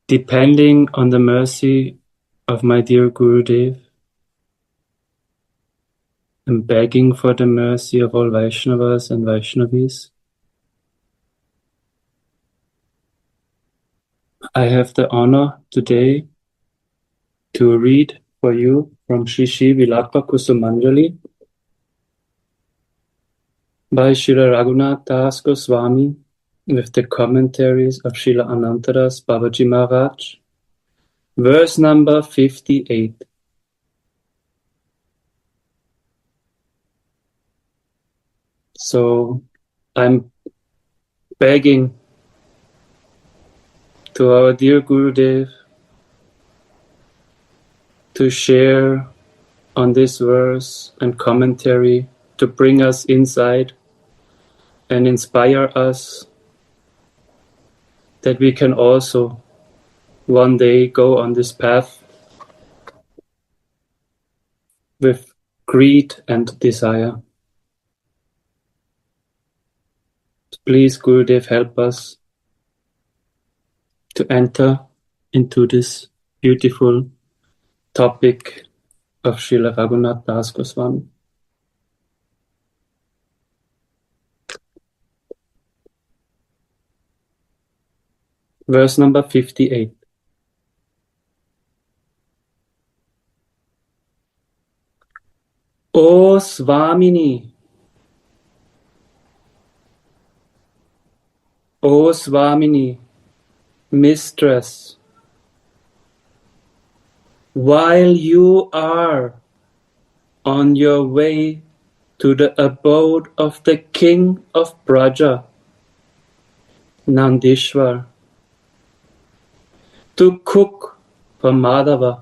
depending on the mercy of my dear Gurudev, and begging for the mercy of all Vaishnavas and Vaishnavis, I have the honor today to read for you from Shri Vilapa Kusumanjali by Srila Raghunath Das Goswami with the commentaries of Srila Anantadas Babaji Maharaj, verse number 58. So I'm begging to our dear Gurudev to share on this verse and commentary to bring us insight and inspire us that we can also one day go on this path with greed and desire. Please, Gurudev, help us to enter into this beautiful topic of Srila Raghunath Das Goswami. Verse number 58. O Swamini, O Swamini, Mistress, while you are on your way to the abode of the King of Braja, Nandishwar, to cook for Madhava,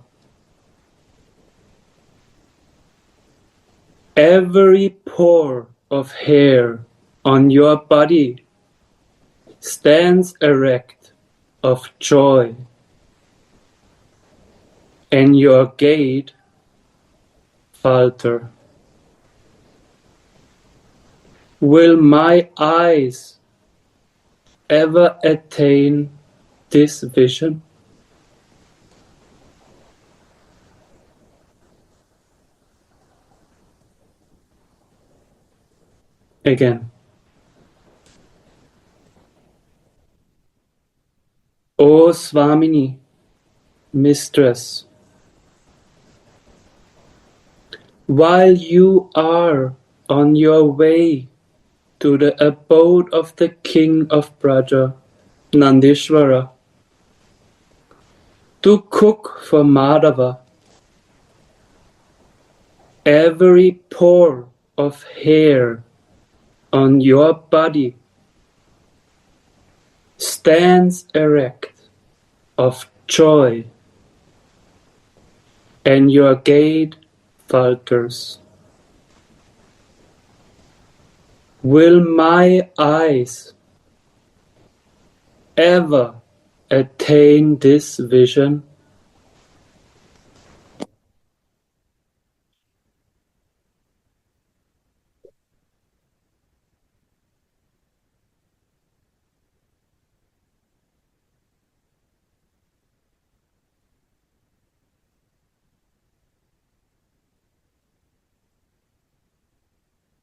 every pore of hair on your body stands erect of joy, and your gait falter. Will my eyes ever attain this vision? Again. O Swamini, Mistress, while you are on your way to the abode of the King of Braja, Nandishvara, to cook for Madhava, every pore of hair on your body stands erect of joy, and your gait falters. Will my eyes ever attain this vision?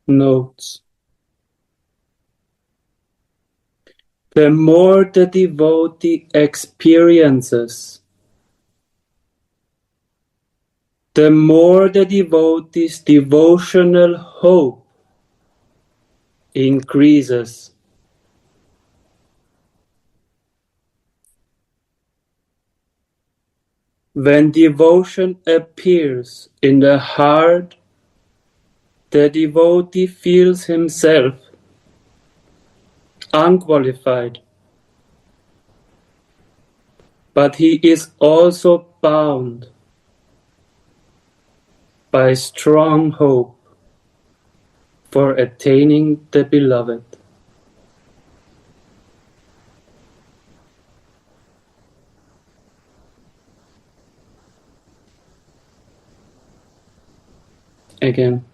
Notes. The more the devotee experiences, the more the devotee's devotional hope increases. When devotion appears in the heart, the devotee feels himself unqualified, but he is also bound by strong hope for attaining the beloved. Again.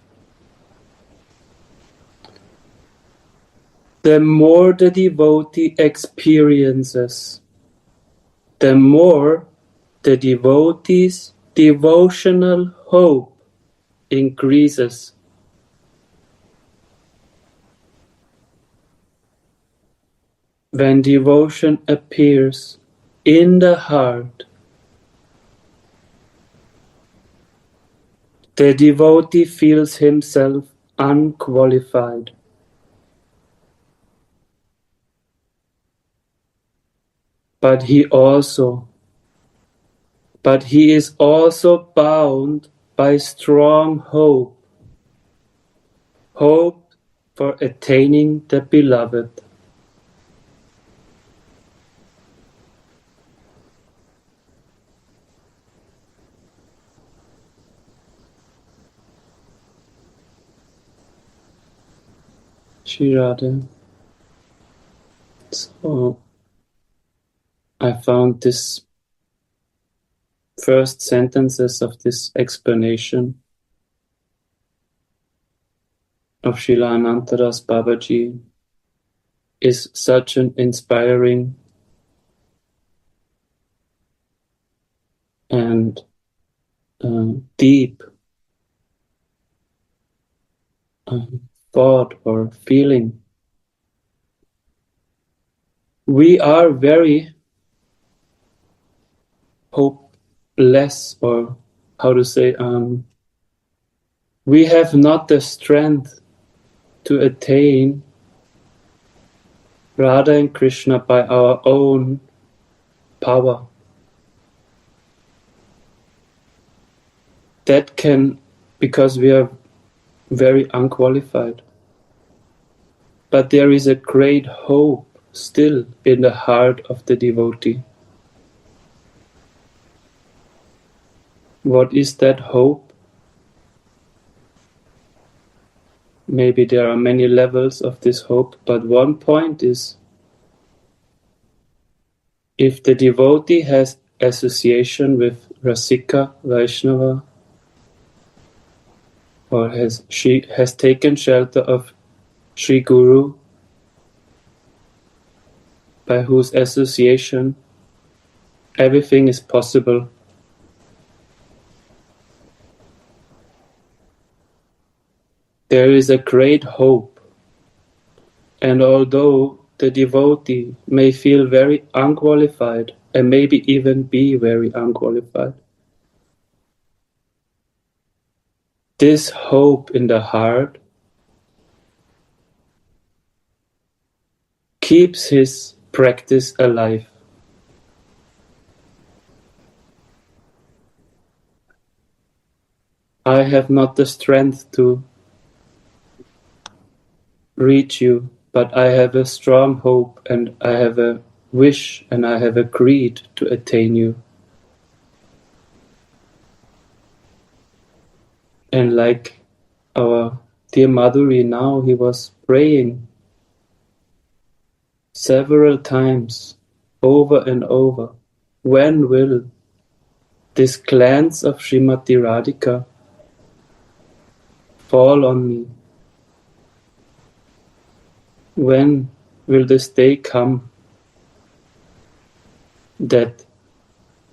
The more the devotee experiences, the more the devotee's devotional hope increases. When devotion appears in the heart, the devotee feels himself unqualified. But he is also bound by strong hope for attaining the beloved. Shri Radha. So I found this first sentences of this explanation of Srila Anantadas Babaji is such an inspiring and deep thought or feeling. We are very hopeless, or how to say, we have not the strength to attain Radha and Krishna by our own power. That can, because we are very unqualified. But there is a great hope still in the heart of the devotee. What is that hope? Maybe there are many levels of this hope, but one point is, if the devotee has association with Rasika, Vaishnava, or she has taken shelter of Sri Guru, by whose association everything is possible. There is a great hope, and although the devotee may feel very unqualified and maybe even be very unqualified, this hope in the heart keeps his practice alive. I have not the strength to reach you, but I have a strong hope, and I have a wish, and I have agreed to attain you. And like our dear Madhuri now, he was praying several times, over and over, when will this glance of Srimati Radhika fall on me? When will this day come that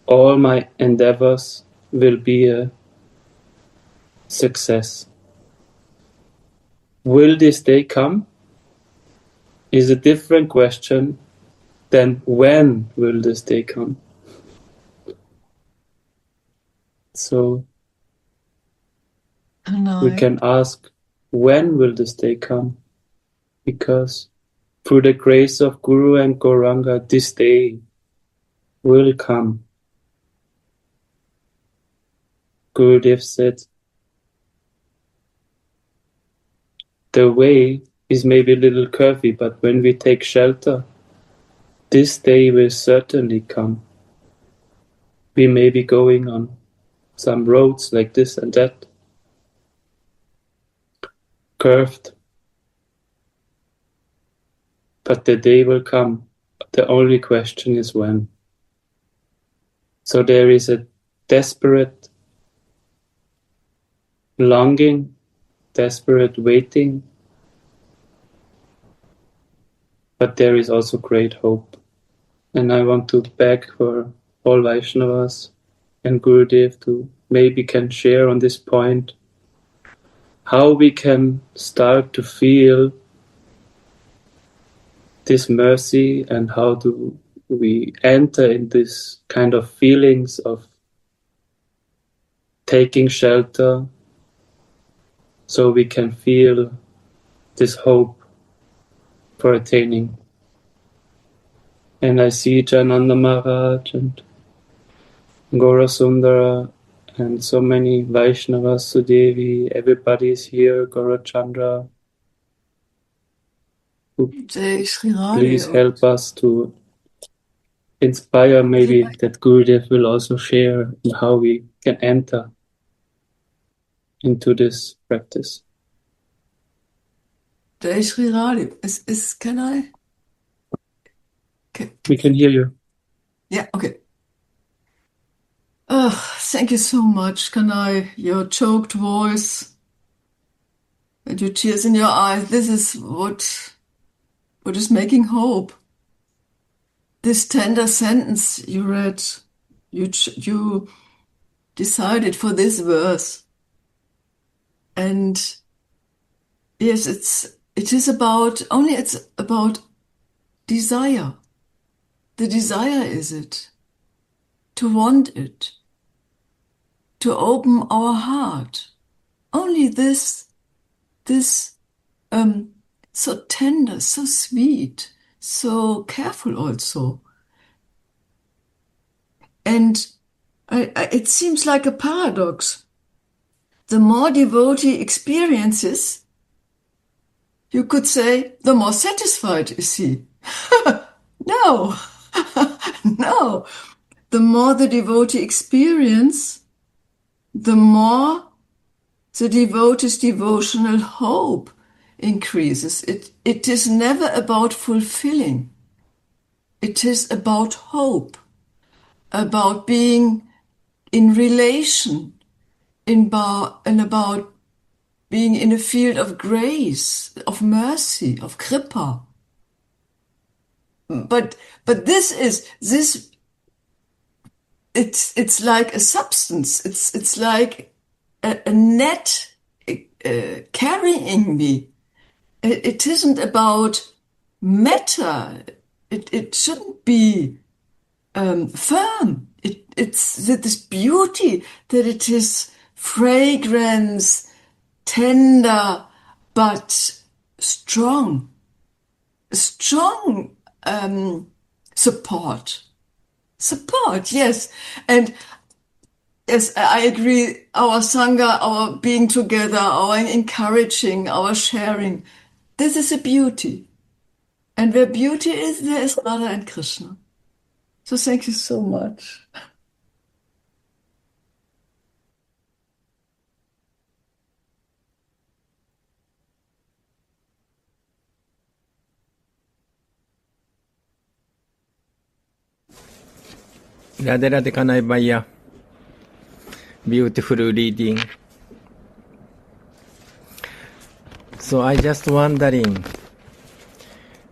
all my endeavors will be a success? Will this day come? Is a different question than when will this day come? So we can ask, when will this day come? Because through the grace of Guru and Gauranga, this day will come. Gurudev said, the way is maybe a little curvy, but when we take shelter, this day will certainly come. We may be going on some roads like this and that, curved, but the day will come. The only question is when. So there is a desperate longing, desperate waiting, but there is also great hope. And I want to beg for all Vaishnavas and Gurudev to maybe can share on this point how we can start to feel this mercy and how do we enter in this kind of feelings of taking shelter so we can feel this hope for attaining. And I see Jananda Maharaj and Gaura Sundara and so many Vaishnavas, Sudevi, everybody is here, Gaura Chandra. Please help us to inspire maybe that Gurudev will also share how we can enter into this practice. Jai Shri Radha, can I? We can hear you. Yeah, okay. Oh, thank you so much, Kanai. Your choked voice and your tears in your eyes. This is what is making hope. This tender sentence you read, you decided for this verse. And yes, it's about desire. The desire is it. To want it. To open our heart. Only this so tender, so sweet, so careful also. And it seems like a paradox. The more devotee experiences, you could say, the more satisfied is he. No, no. The more the devotee experience, the more the devotee's devotional hope increases. It is never about fulfilling. It is about hope, about being in relation, and about being in a field of grace, of mercy, of kripa. But it's like a substance. It's like a net carrying me. It isn't about matter. It shouldn't be firm. It's this beauty that it is fragrance, tender, but strong. Strong support. Support, yes. And yes, I agree. Our Sangha, our being together, our encouraging, our sharing, this is a beauty. And where beauty is, there is Radha and Krishna. So thank you so much. Radhe Radhe Kanai Bhaiya. Beautiful reading. So I just wondering,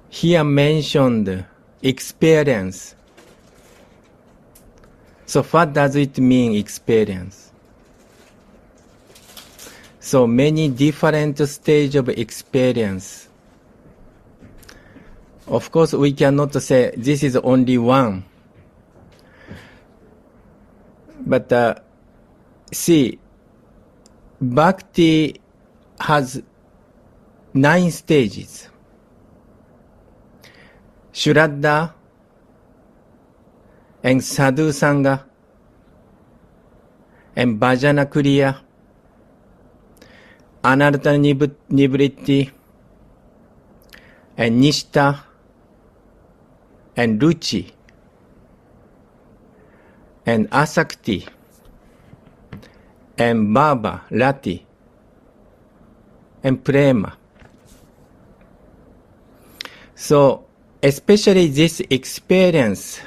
here mentioned experience. So what does it mean, experience? So many different stages of experience. Of course, we cannot say this is only one. But see, Bhakti has 9 stages. Shraddha and Sadhu Sangha and Bhajana Kriya, Anartha Nivritti and Nishtha and Ruchi and Asakti and Bhava, Rati and Prema. So especially this experience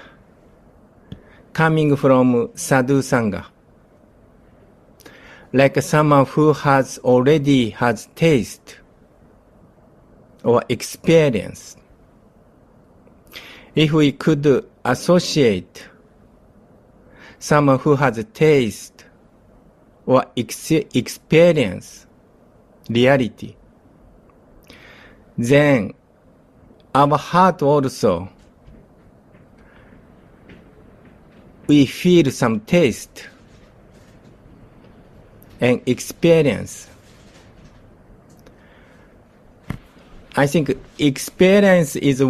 coming from Sadhu Sangha, like someone who already has taste or experience. If we could associate someone who has a taste or experience reality, then our heart also, we feel some taste and experience. I think experience is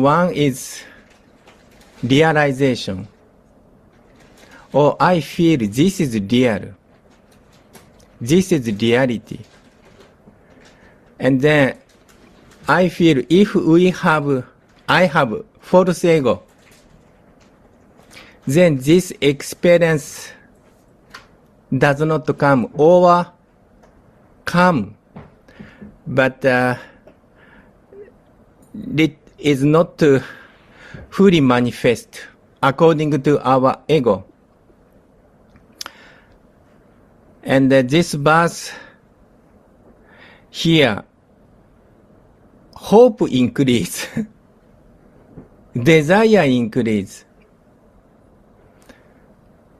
realization. Or I feel this is real. This is reality. And then I feel if I have false ego, then this experience does not come or come, but it is not fully manifest according to our ego. And this verse here, hope increase, desire increase.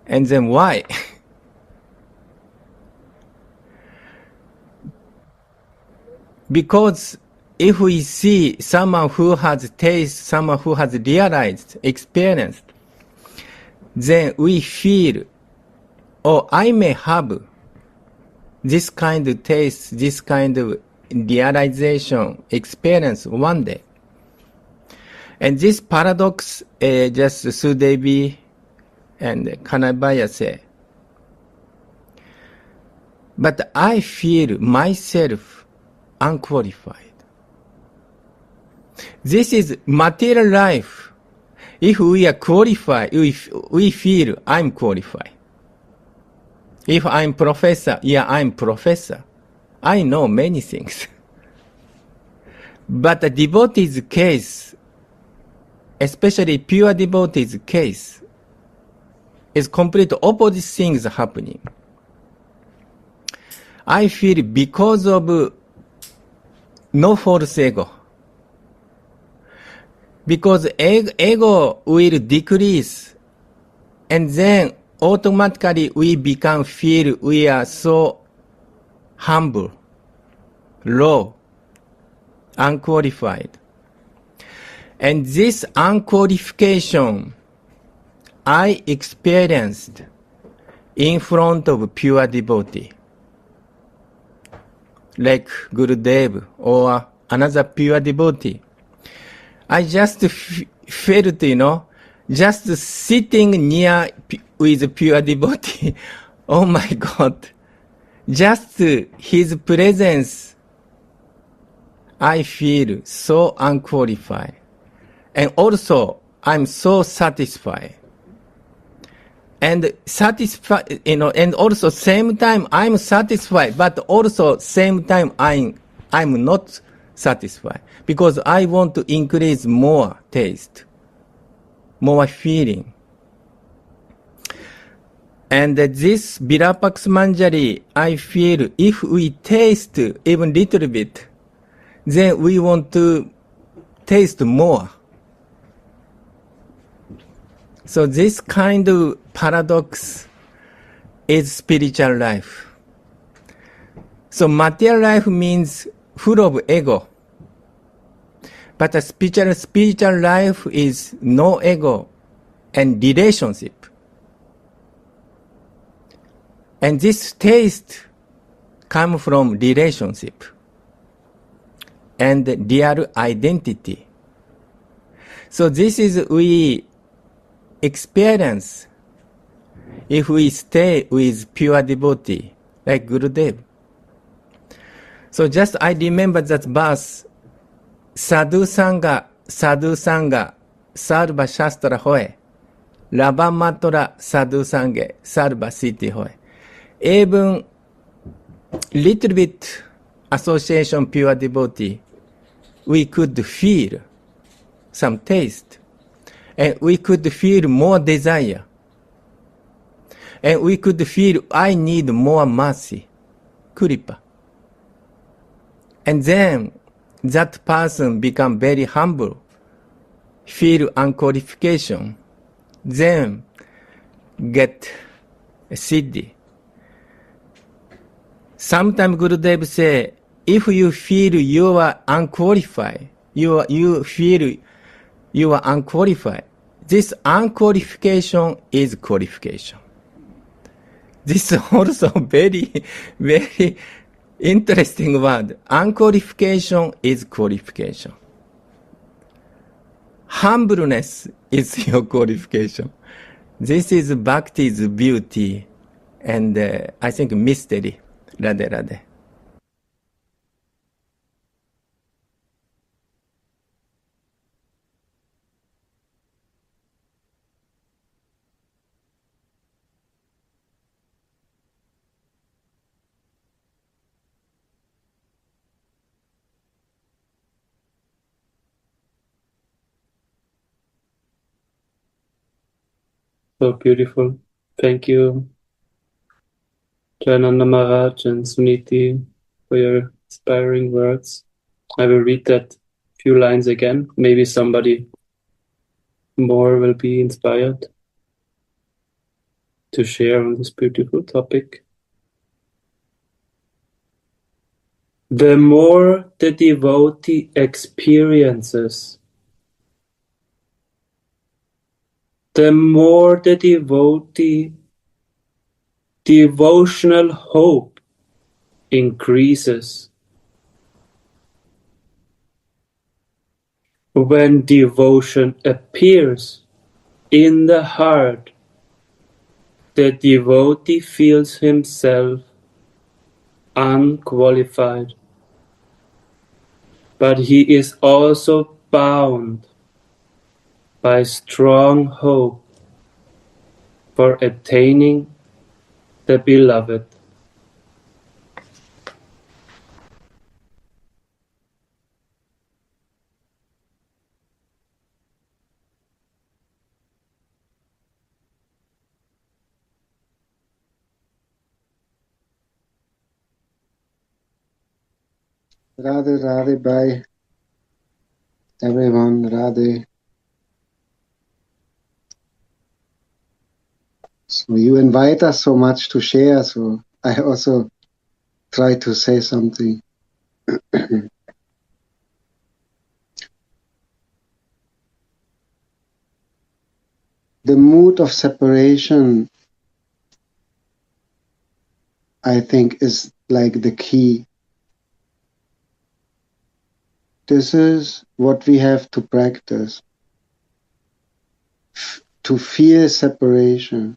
And then why? Because if we see someone who has taste, someone who has realized, experienced, then we feel, oh, I may have this kind of taste, this kind of realization, experience one day. And this paradox, just Sudevi and Kanabaya say, but I feel myself unqualified. This is material life. If we are qualified, if we feel I'm qualified. If I'm professor, yeah, I'm professor. I know many things. But the devotee's case, especially pure devotee's case, is complete opposite things happening. I feel because of no false ego. Because ego will decrease, and then automatically we feel we are so humble, low, unqualified. And this unqualification I experienced in front of pure devotee, like Gurudev or another pure devotee. I just felt, just sitting near with pure devotee. Oh my God. Just his presence, I feel so unqualified. And also, I'm so satisfied. And satisfied, and also same time I'm satisfied, but also same time I'm not satisfied. Because I want to increase more taste, more feeling. And this Vilapa Kusumanjali, I feel if we taste even little bit, then we want to taste more. So this kind of paradox is spiritual life. So material life means full of ego. But a spiritual life is no ego and relationship. And this taste comes from relationship and real identity. So this is we experience if we stay with pure devotee, like Gurudev. So just I remember that verse, Sadhu Sangha, Sarva Shastra Hoy, Lava Matra Sadhu Sangha, Sarva Siddhi Hoy. Even little bit association pure devotee, we could feel some taste, and we could feel more desire, and we could feel I need more mercy, kripa. And then that person become very humble, feel unqualification, then get siddhi. Sometimes Gurudev say, if you feel you are unqualified, you feel you are unqualified, this unqualification is qualification. This is also very, very interesting word. Unqualification is qualification. Humbleness is your qualification. This is Bhakti's beauty and I think mystery. Radhe Radhe. So beautiful. Thank you, Jayananda Maharaj and Suniti, for your inspiring words. I will read that few lines again. Maybe somebody more will be inspired to share on this beautiful topic. The more the devotee experiences, the more the devotee devotional hope increases. When devotion appears in the heart, the devotee feels himself unqualified, but he is also bound by strong hope for attaining the beloved. Radhe Radhe, bye everyone. Radhe. So you invite us so much to share, so I also try to say something. The mood of separation, I think, is like the key. This is what we have to practice, to feel separation.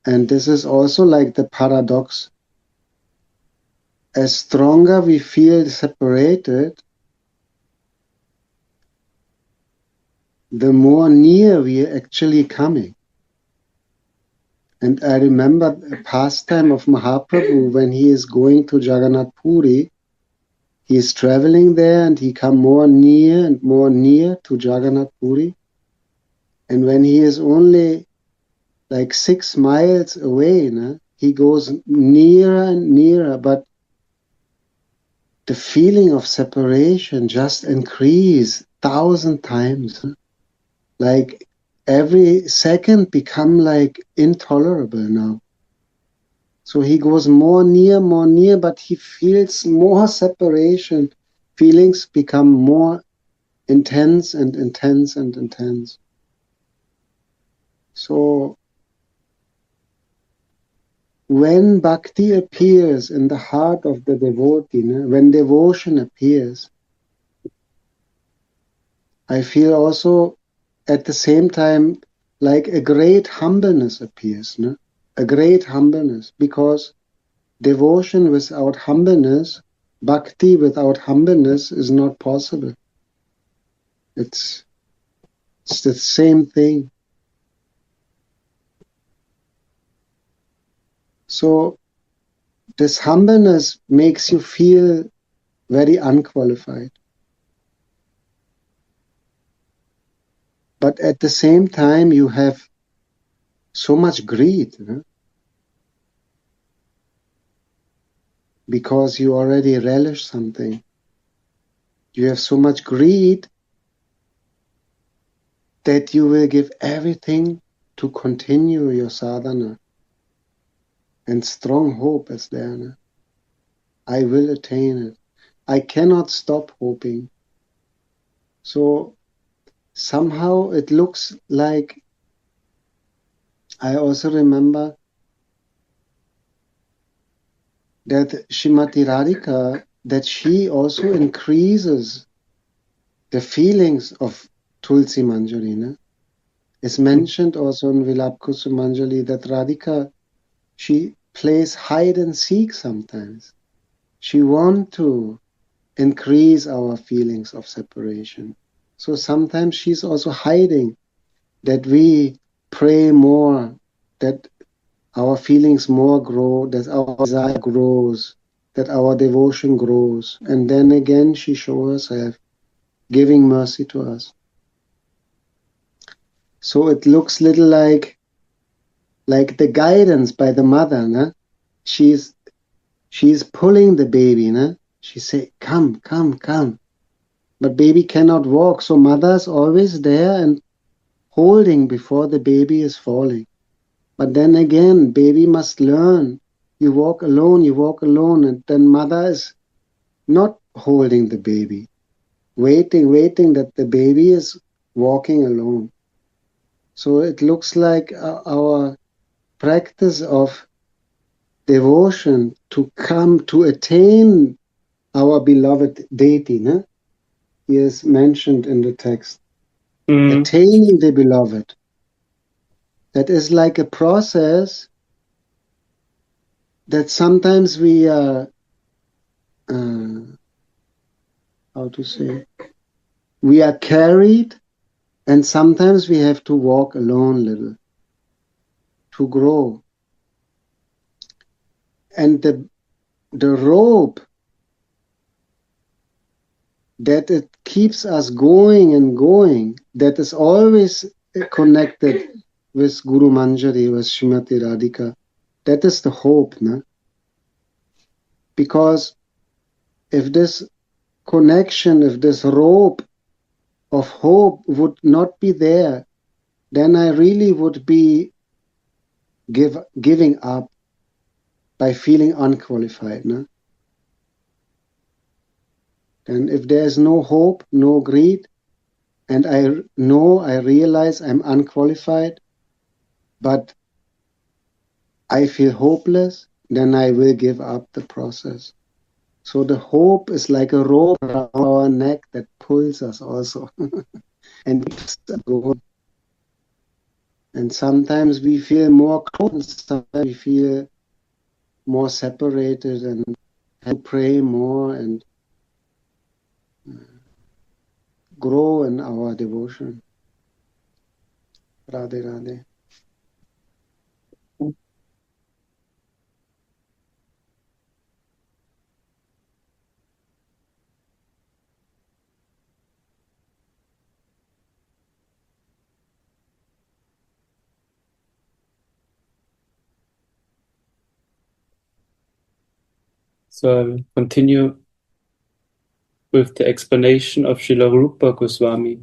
And this is also like the paradox. As stronger we feel separated, the more near we are actually coming. And I remember a pastime of Mahaprabhu when he is going to Jagannath Puri. He is traveling there and he comes more near and more near to Jagannath Puri. And when he is only like 6 miles away, he goes nearer and nearer, but the feeling of separation just increases 1,000 times. Like every second become like intolerable now. So he goes more near, but he feels more separation. Feelings become more intense and intense and intense. So when bhakti appears in the heart of the devotee, when devotion appears, I feel also at the same time like a great humbleness appears, a great humbleness, because devotion without humbleness, bhakti without humbleness is not possible. It's the same thing. So this humbleness makes you feel very unqualified. But at the same time, you have so much greed, because you already relish something. You have so much greed that you will give everything to continue your sadhana. and strong hope is there. Ne? I will attain it. I cannot stop hoping. So somehow it looks like, I also remember that Srimati Radhika, that she also increases the feelings of Tulsi Manjari. Ne? It's mentioned also in Vilapa Kusumanjali that Radhika, she plays hide and seek sometimes. She wants to increase our feelings of separation. So sometimes she's also hiding, that we pray more, that our feelings more grow, that our desire grows, that our devotion grows. And then again she shows herself giving mercy to us. So it looks little like the guidance by the mother. Ne? She's pulling the baby. Ne? She say, come, come, come. But baby cannot walk, so mother's always there and holding before the baby is falling. But then again, baby must learn. You walk alone, and then mother is not holding the baby, waiting that the baby is walking alone. So it looks like our practice of devotion to come to attain our beloved deity, ne? Is mentioned in the text. Attaining the beloved. That is like a process that sometimes we are, how to say, we are carried, and sometimes we have to walk alone a little to grow. And the rope that it keeps us going and going, that is always connected with Guru Manjari, with Srimati Radhika. That is the hope, no? Because if this connection, if this rope of hope would not be there, then I really would be giving up by feeling unqualified. No? And if there is no hope, no greed, and I realize I'm unqualified, but I feel hopeless, then I will give up the process. So the hope is like a rope around our neck that pulls us also and keeps us going. And sometimes we feel more close, sometimes we feel more separated and have to pray more and grow in our devotion. Radhe Radhe. So I will continue with the explanation of Srila Rupa Goswami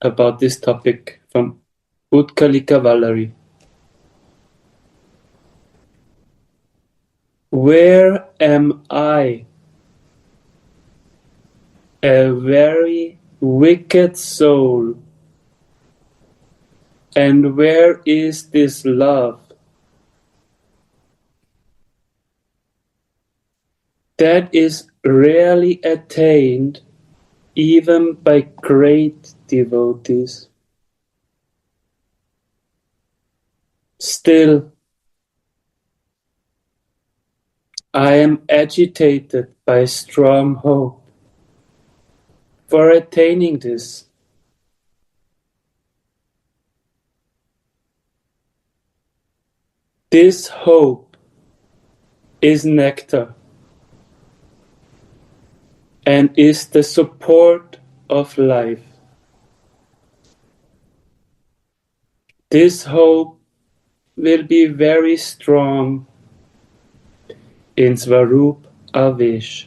about this topic from Utkalika Vallari. Where am I, a very wicked soul, and where is this love that is rarely attained even by great devotees? Still, I am agitated by strong hope for attaining this. This hope is nectar and is the support of life. This hope will be very strong in Svarup Avesh.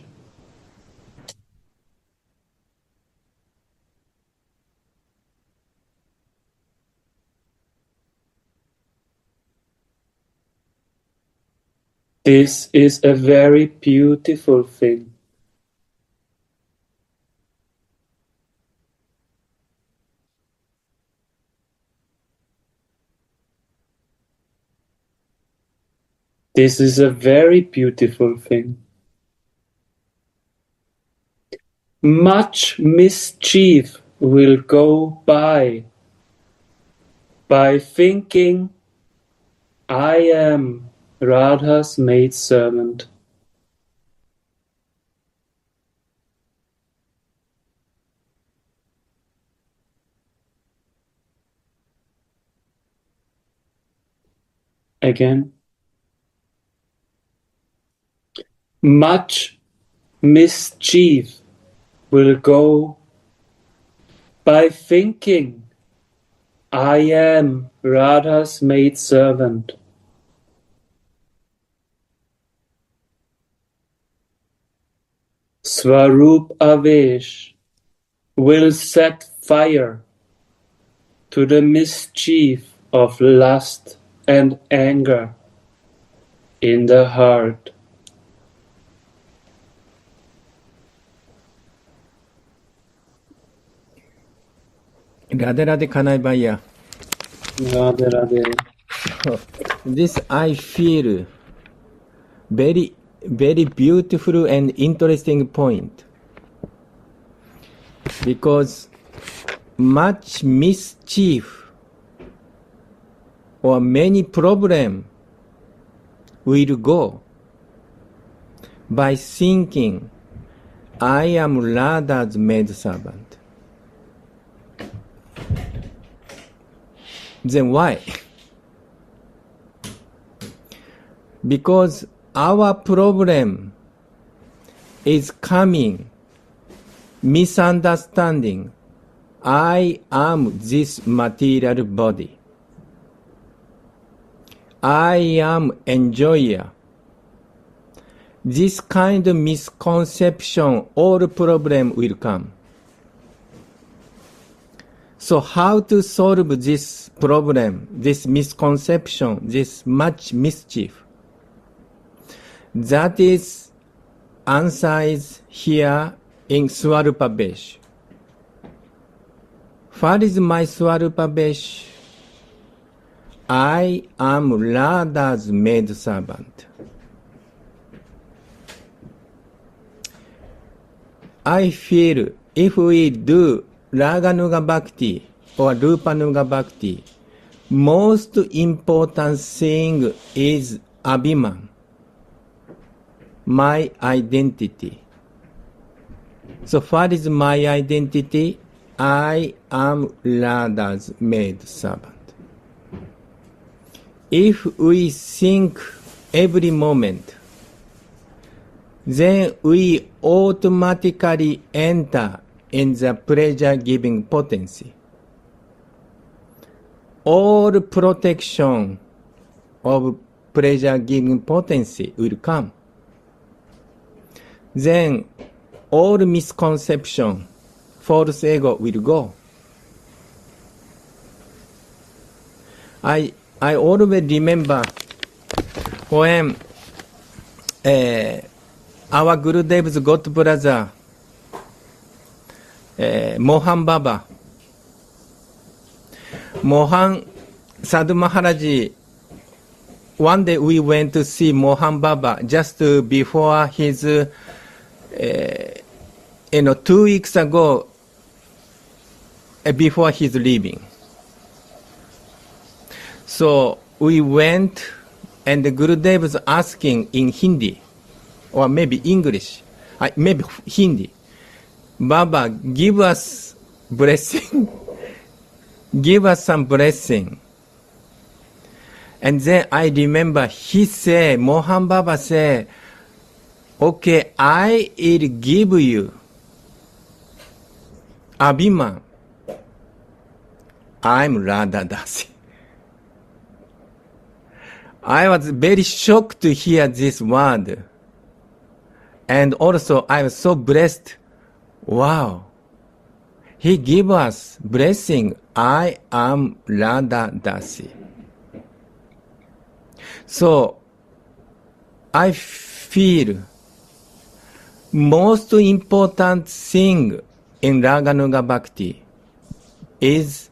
This is a very beautiful thing. This is a very beautiful thing. Much mischief will go by thinking I am Radha's maidservant. Again. Much mischief will go by thinking I am Radha's maidservant. Swarup Avesh will set fire to the mischief of lust and anger in the heart. Radhe Radhe Kanai Bhaiya. Radhe Radhe. This I feel very, very beautiful and interesting point. Because much mischief or many problem will go by thinking I am Radha's maidservant. Then why? Because our problem is coming, misunderstanding, I am this material body. I am enjoyer. This kind of misconception, all problem will come. So how to solve this problem, this misconception, this much mischief? That is answer is here in Swarupa Vesh. What is my Swarupa Vesh? I am Radha's maidservant. I feel if we do Raganuga Bhakti or Rupanuga Bhakti, most important thing is Abhiman, my identity. So what is my identity? I am Radha's maidservant. If we think every moment, then we automatically enter in the pleasure-giving potency. All protection of pleasure-giving potency will come. Then all misconception, false ego will go. I always remember when our Gurudev's god brother, Mohan Baba, Mohan Sadhu Maharaj, one day we went to see Mohan Baba just before his, 2 weeks ago, before his leaving. So we went and the Gurudev was asking in Hindi, or maybe English, maybe Hindi, Baba, give us blessing, give us some blessing. And then I remember he said, Mohan Baba said, okay, I will give you Abhiman. I'm Radha Dasi. I was very shocked to hear this word. And also I was so blessed. Wow. He gave us blessing. I am Radha Dasi. So I feel most important thing in Raganuga Bhakti is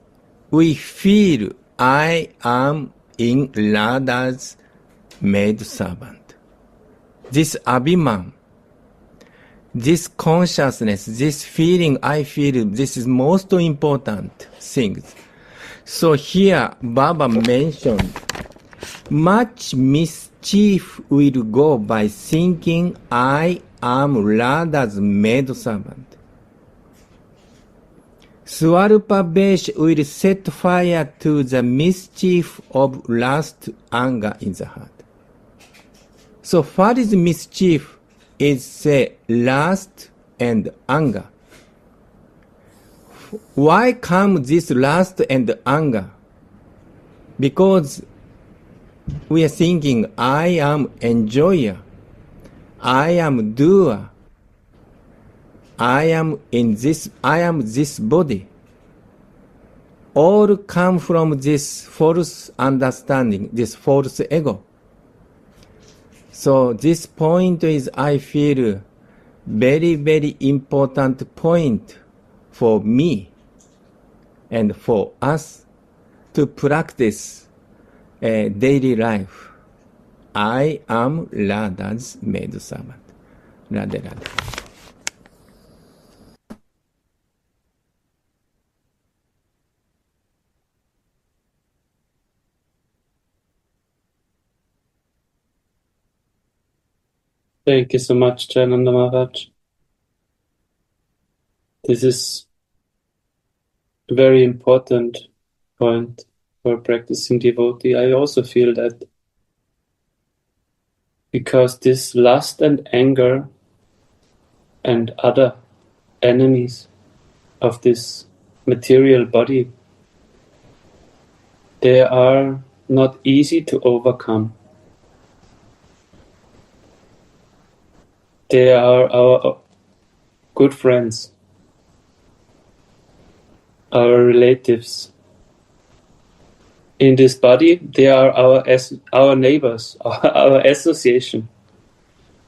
we feel I am in Radha's maid servant. This abhiman, this consciousness, this feeling I feel, this is most important things. So here Baba mentioned much mischief will go by thinking I am Radha's maid servant. Swarupa-Vesh will set fire to the mischief of lust, anger in the heart. So what is mischief? Is say lust and anger. Why come this lust and anger? Because we are thinking I am enjoyer, I am doer, I am this body. All come from this false understanding, this false ego. So this point is, I feel, very, very important point for me and for us to practice daily life. I am Radha's maid servant. Radha Radha. Thank you so much, Jananda Maharaj. This is a very important point for practicing devotee. I also feel that because this lust and anger and other enemies of this material body, they are not easy to overcome. They are our good friends, our relatives. In this body, they are our neighbors, our association.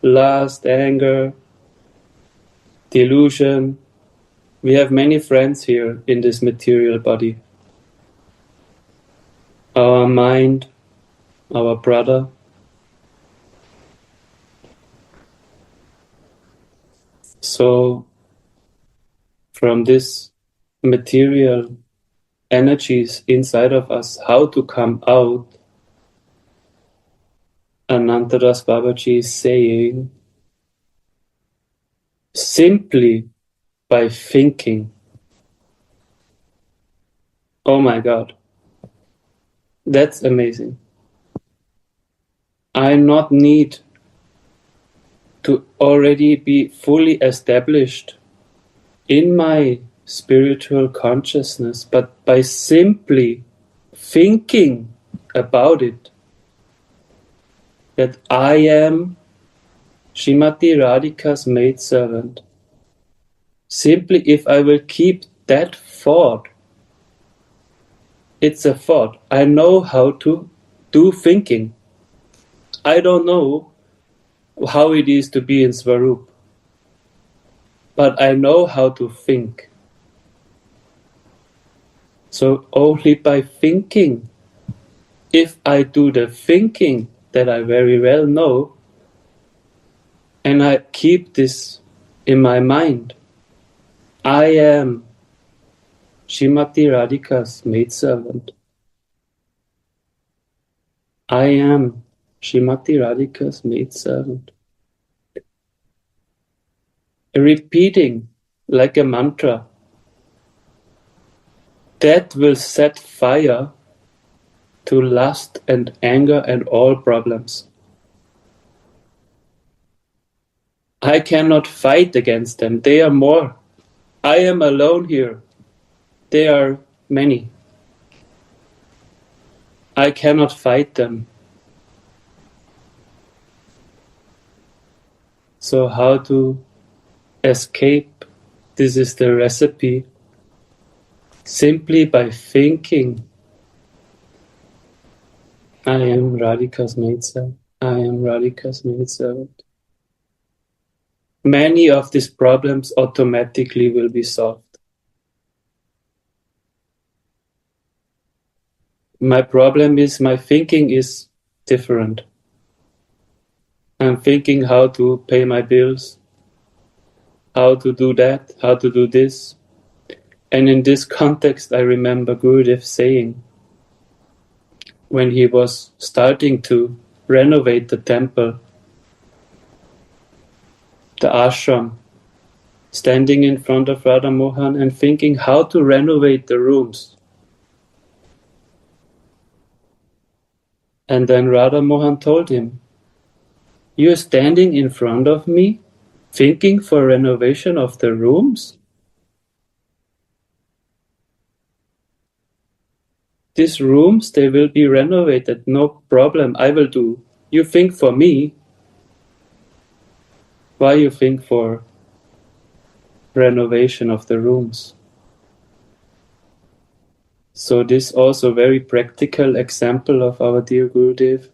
Lust, anger, delusion. We have many friends here in this material body. Our mind, our brother. So, from this material energies inside of us, how to come out, Anantadas Babaji is saying, simply by thinking. Oh my God, that's amazing. I not need to already be fully established in my spiritual consciousness, but by simply thinking about it, that I am Srimati Radhika's maidservant. Simply if I will keep that thought, it's a thought. I know how to do thinking. I don't know how it is to be in Svarup, but I know how to think. So only by thinking, if I do the thinking that I very well know, and I keep this in my mind, I am Srimati Radhika's maidservant. I am Srimati Radhika's maidservant. Repeating like a mantra, that will set fire to lust and anger and all problems. I cannot fight against them. They are more. I am alone here. They are many. I cannot fight them. So how to escape? This is the recipe. Simply by thinking, I am Radhika's maidservant. I am Radhika's maidservant. Many of these problems automatically will be solved. My problem is my thinking is different. I'm thinking how to pay my bills, how to do that, how to do this. And in this context, I remember Gurudev saying, when he was starting to renovate the temple, the ashram, standing in front of Radha Mohan and thinking how to renovate the rooms. And then Radha Mohan told him, "You're standing in front of me, thinking for renovation of the rooms? These rooms, they will be renovated, no problem, I will do. You think for me? Why you think for renovation of the rooms?" So this also very practical example of our dear Gurudev.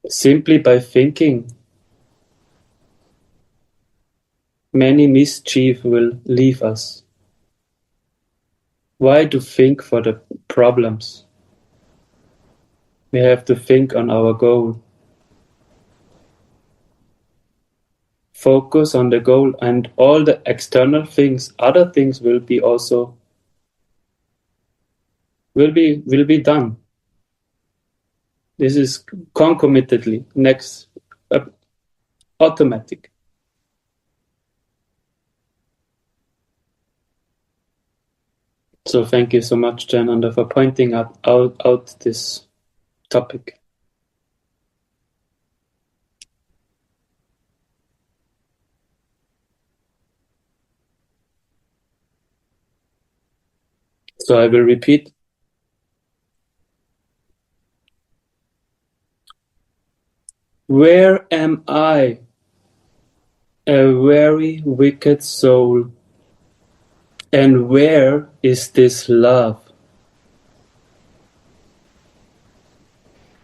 Simply by thinking, many mischief will leave us. Why to think for the problems? We have to think on our goal. Focus on the goal, and all the external things, other things will be also will be done. This is concomitantly next automatic. So thank you so much, Jananda, for pointing out this topic. So I will repeat. Where am I, a very wicked soul, and where is this love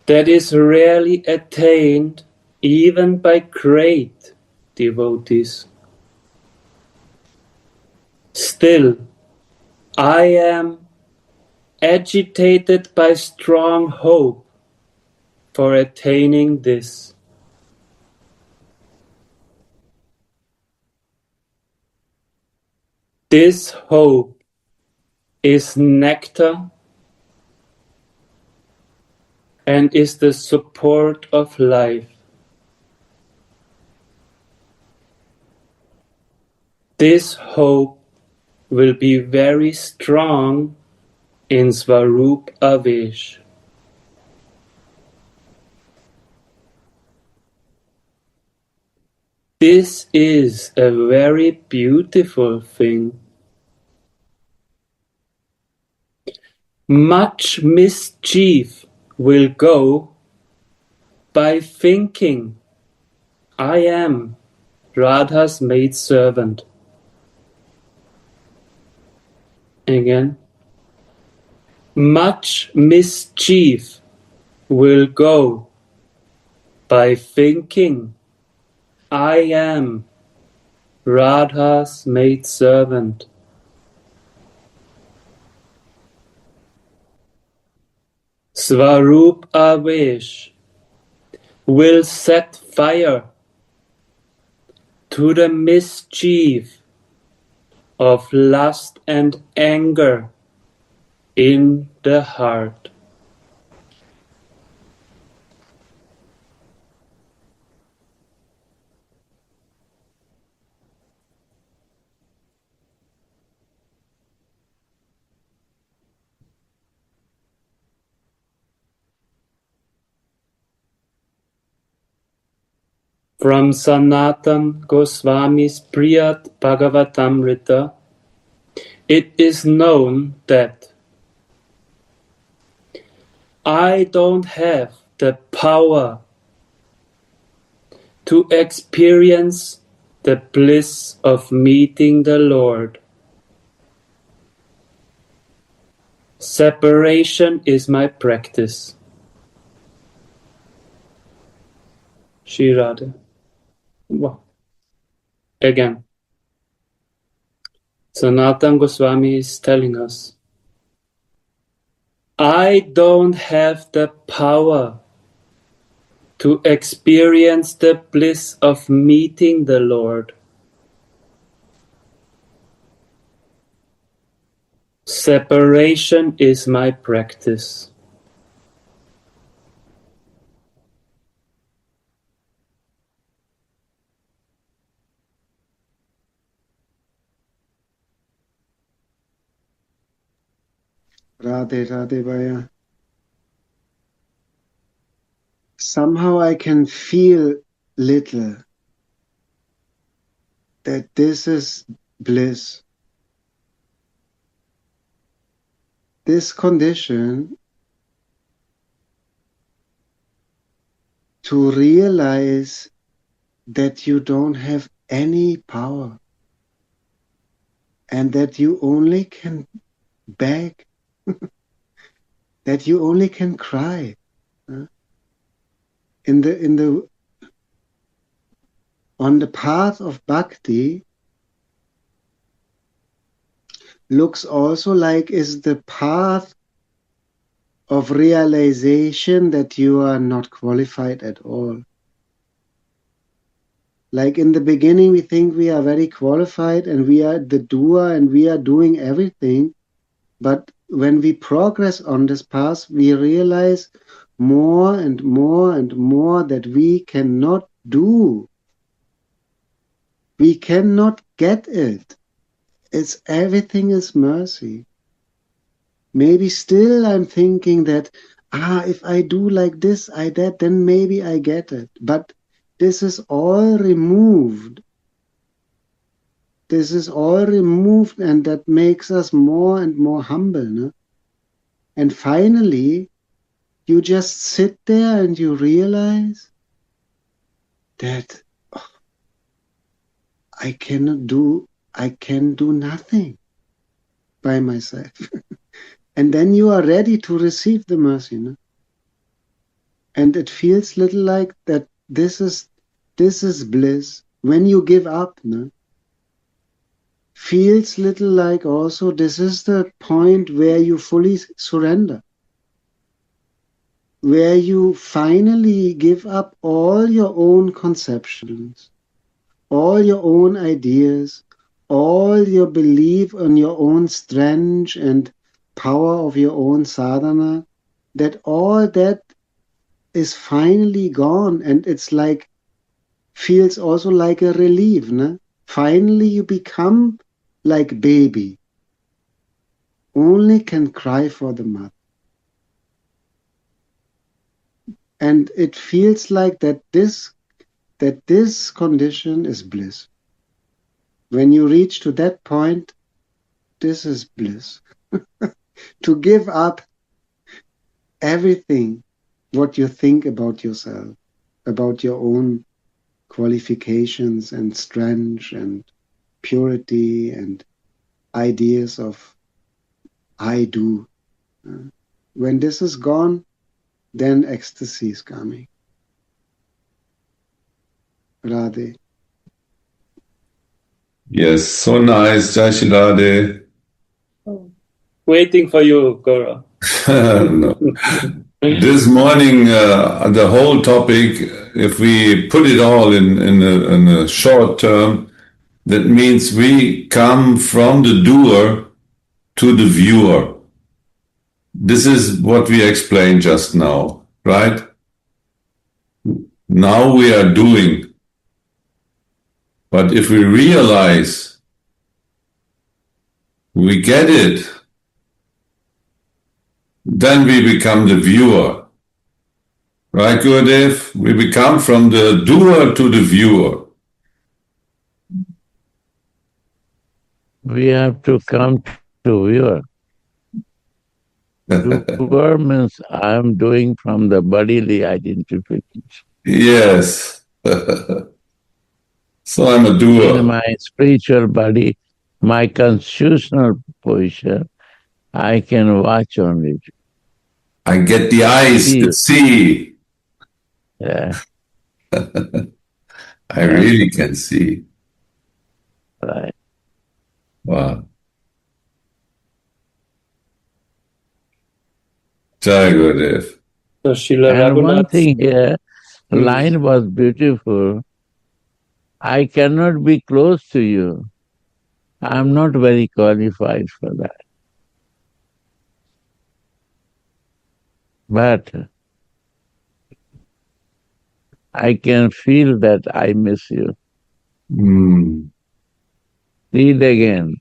that is rarely attained even by great devotees? Still, I am agitated by strong hope for attaining this. This hope is nectar and is the support of life. This hope will be very strong in Svarup Avesh. This is a very beautiful thing. Much mischief will go by thinking, I am Radha's maidservant. Again, much mischief will go by thinking, I am Radha's maidservant. Svarup Avesh will set fire to the mischief of lust and anger in the heart. From Sanatan Goswami's Priyat Bhagavatamrita, it is known that I don't have the power to experience the bliss of meeting the Lord. Separation is my practice. Shri Radha. Wow. Again. Sanatana Goswami is telling us, I don't have the power to experience the bliss of meeting the Lord. Separation is my practice. Radhe, Radhe Baya. Somehow I can feel little that this is bliss. This condition to realize that you don't have any power and that you only can beg, that you only can cry. On the path of bhakti looks also like is the path of realization that you are not qualified at all. Like in the beginning, we think we are very qualified and we are the doer and we are doing everything. But when we progress on this path, we realize more and more and more that we cannot do. We cannot get it. Everything is mercy. Maybe still I'm thinking that, if I do like this, that, then maybe I get it. But this is all removed. This is all removed, and that makes us more and more humble. No? And finally, you just sit there and you realize that I can do nothing by myself. And then you are ready to receive the mercy. No? And it feels little like that this is bliss. When you give up, no? Feels little like also this is the point where you fully surrender. Where you finally give up all your own conceptions, all your own ideas, all your belief on your own strength and power of your own sadhana, that all that is finally gone, and it's like, feels also like a relief. No? Finally you become like baby, only can cry for the mother. And it feels like that this condition is bliss. When you reach to that point, this is bliss. To give up everything what you think about yourself, about your own qualifications and strength and purity and ideas of I do. When this is gone, then ecstasy is coming. Radhe. Yes, so nice, Jai Shri Radhe. Waiting for you, Gora. No. This morning, the whole topic, if we put it all in a short term, that means we come from the doer to the viewer. This is what we explained just now, right? Now we are doing. But if we realize we get it, then we become the viewer. Right, Gurudev? We become from the doer to the viewer. We have to come to viewer. Doer means I am doing from the bodily identification. Yes. So I'm a doer. In my spiritual body, my constitutional position, I can watch only. I get the eyes to see. Yeah. I really can see. Right. Wow. Jai Gurudev. So Srila And one Raghunath. thing here, line was beautiful. I cannot be close to you. I'm not very qualified for that. But I can feel that I miss you. Read again.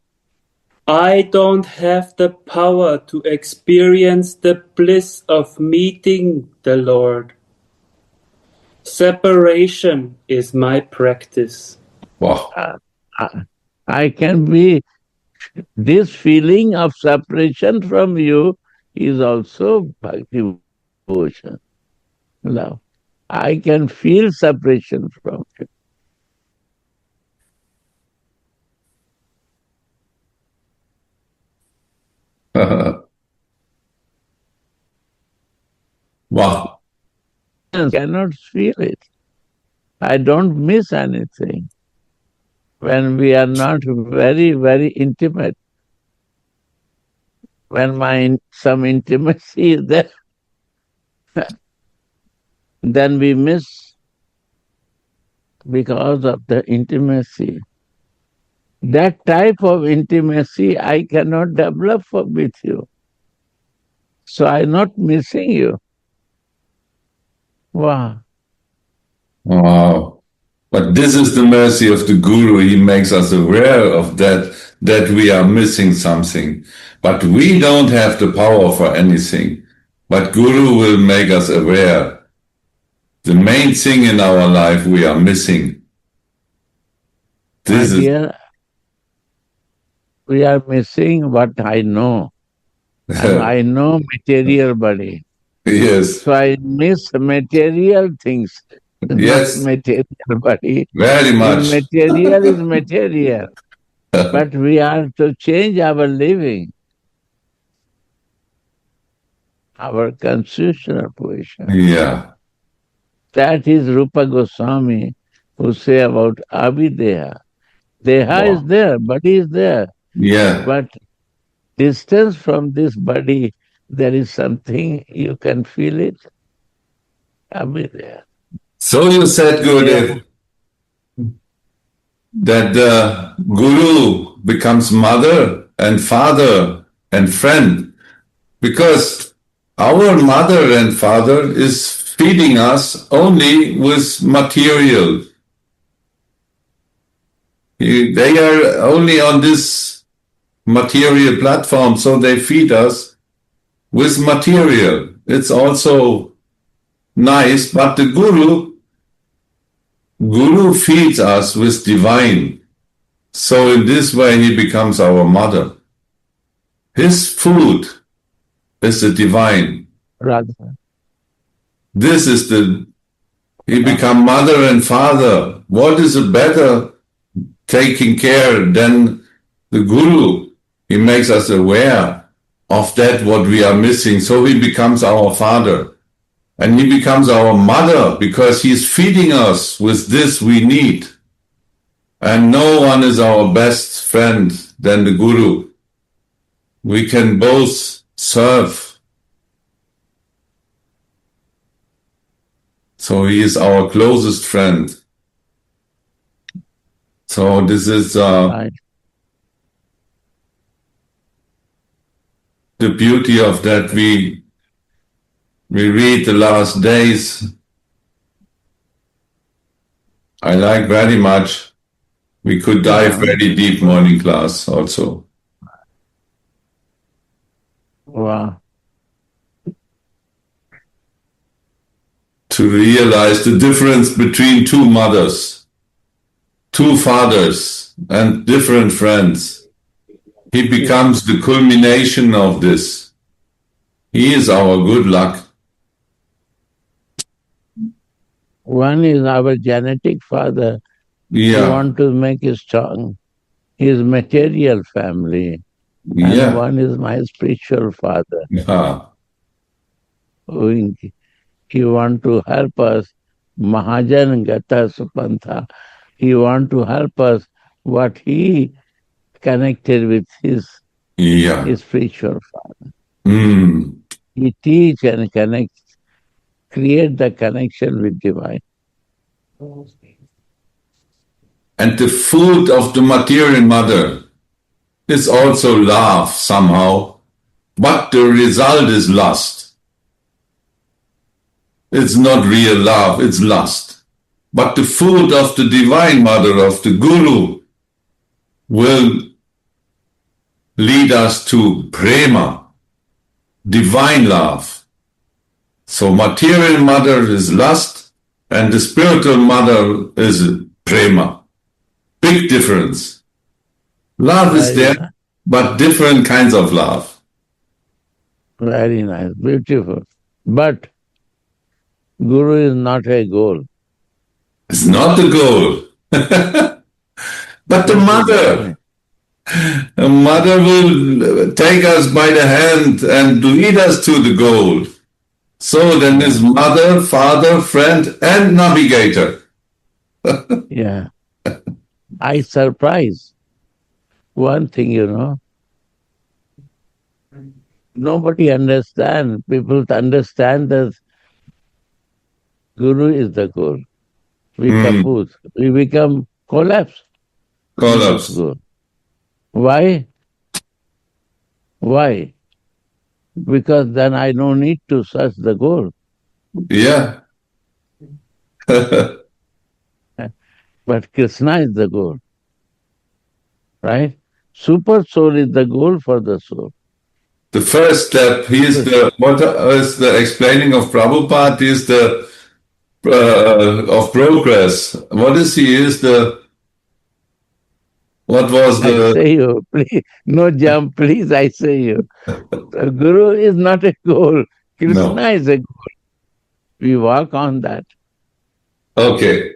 I don't have the power to experience the bliss of meeting the Lord. Separation is my practice. Wow. I can be, this feeling of separation from you is also bhakti devotion. Love. I can feel separation from you. Wow. I cannot feel it. I don't miss anything. When we are not very, very intimate, when some intimacy is there, then we miss because of the intimacy. That type of intimacy I cannot develop with you. So I'm not missing you. Wow. Wow. But this is the mercy of the Guru. He makes us aware of that we are missing something. But we don't have the power for anything. But Guru will make us aware. The main thing in our life we are missing. This is we are missing what I know. And I know material body. Yes. So I miss material things, Yes. not material body. Very much. Material is material. But we are to change our living, our constitutional position. Yeah. That is Rupa Goswami who say about Avideha. Deha is there, body is there. Yeah. But distance from this body, there is something, you can feel it. Avideha. So you said, Gurudev, that the Guru becomes mother and father and friend, because our mother and father is feeding us only with material. They are only on this material platform, so they feed us with material. It's also nice, but the Guru feeds us with divine. So in this way he becomes our mother. His food is the divine. Radha. This is he become mother and father. What is a better taking care than the Guru? He makes us aware of that what we are missing. So he becomes our father. And he becomes our mother because he's feeding us with this we need. And no one is our best friend than the Guru. We can both serve. So he is our closest friend. So this is the beauty of that we read the last days. I like very much. We could dive very deep morning class also. Wow. To realize the difference between two mothers, two fathers, and different friends. He becomes the culmination of this. He is our good luck. One is our genetic father. Yeah. We want to make it strong. His material family. Yeah. And one is my spiritual father. Yeah. He want to help us Mahajan Gata Supantha. He want to help us what he connected with his spiritual father. Mm. He teach and connect, create the connection with divine. And the food of the material mother is also love somehow, but the result is lust. It's not real love, it's lust. But the food of the divine mother, of the guru, will lead us to prema, divine love. So material mother is lust, and the spiritual mother is prema. Big difference. Love is there, but different kinds of love. Very nice, beautiful. But Guru is not a goal. It's not the goal. But the mother will take us by the hand and lead us to the goal. So then is mother, father, friend, and navigator. Yeah. I surprise. One thing, nobody understands. People understand that Guru is the goal. We kaput. We become collapse. Collapse. Why? Why? Because then I don't need to search the goal. Yeah. But Krishna is the goal. Right? Super soul is the goal for the soul. The first step, he is what is the explaining of Prabhupada, is the of progress. What is he? Is the what was the? I say you, please, no jump, please. I say you. The Guru is not a goal. Krishna is a goal. We work on that. Okay.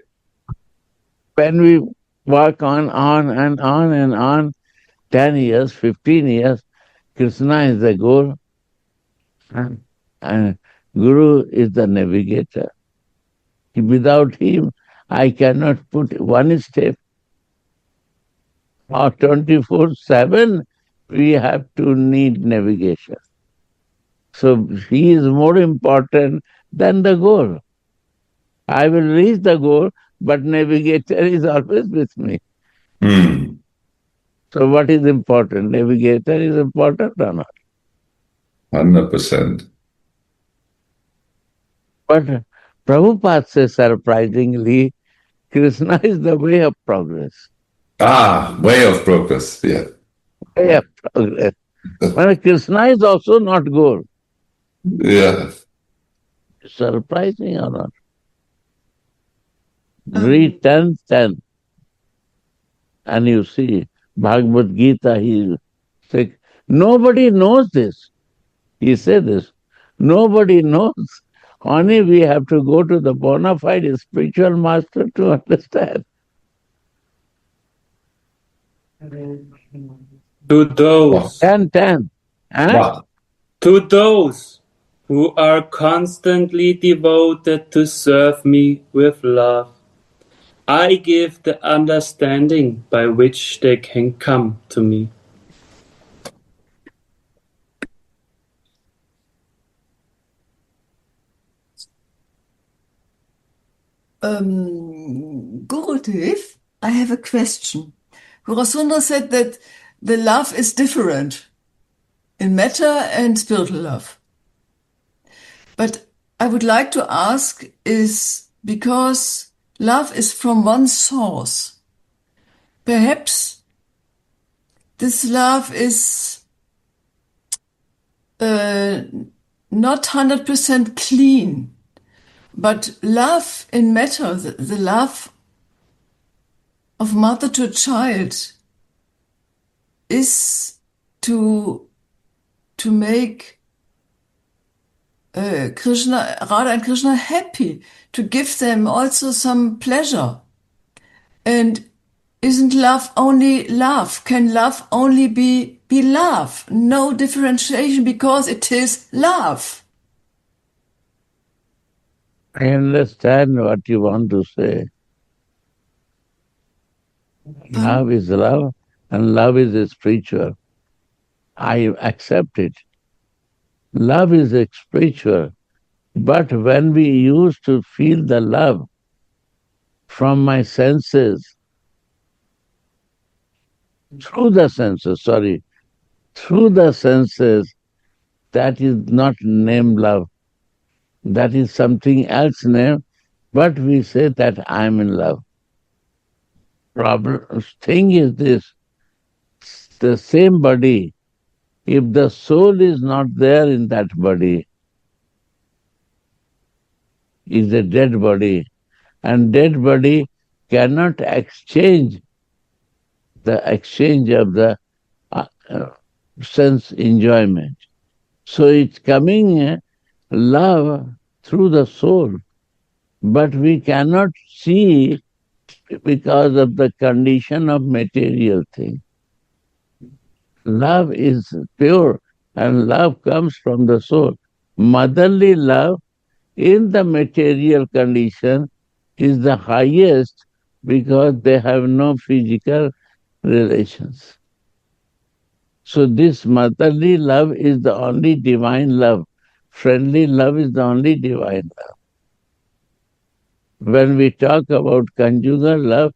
When we work on and on and on, 10 years, 15 years, Krishna is the goal. And Guru is the navigator. Without him, I cannot put one step. Or 24/7, we have to need navigation. So he is more important than the goal. I will reach the goal, but navigator is always with me. So what is important? Navigator is important or not? 100%. But Prabhupada says surprisingly, Krishna is the way of progress. Way of progress, yeah. Way of progress. But Krishna is also not goal. Yeah. Surprising or not? Read 10:10. And you see, Bhagavad Gita, he said, nobody knows this. He said this. Nobody knows. Only we have to go to the bona fide spiritual master to understand. To those. 10:10. Huh? To those who are constantly devoted to serve me with love, I give the understanding by which they can come to me. Gurudev, I have a question. Guru Sundar said that the love is different in matter and spiritual love. But I would like to ask is because love is from one source, perhaps this love is not 100% clean, but love in matter, the love of mother to child is to make Radha and Krishna happy, to give them also some pleasure. And isn't love only love? Can love only be love? No differentiation because it is love. I understand what you want to say. Love is love, and love is spiritual. I accept it. Love is spiritual. But when we used to feel the love from my senses, through the senses, that is not named love. That is something else named, but we say that I am in love. Thing is this, the same body, if the soul is not there in that body, is a dead body, and dead body cannot exchange of the sense enjoyment. So it's coming love through the soul, but we cannot see because of the condition of material thing. Love is pure, and love comes from the soul. Motherly love in the material condition is the highest because they have no physical relations. So this motherly love is the only divine love. Friendly love is the only divine love. When we talk about conjugal love,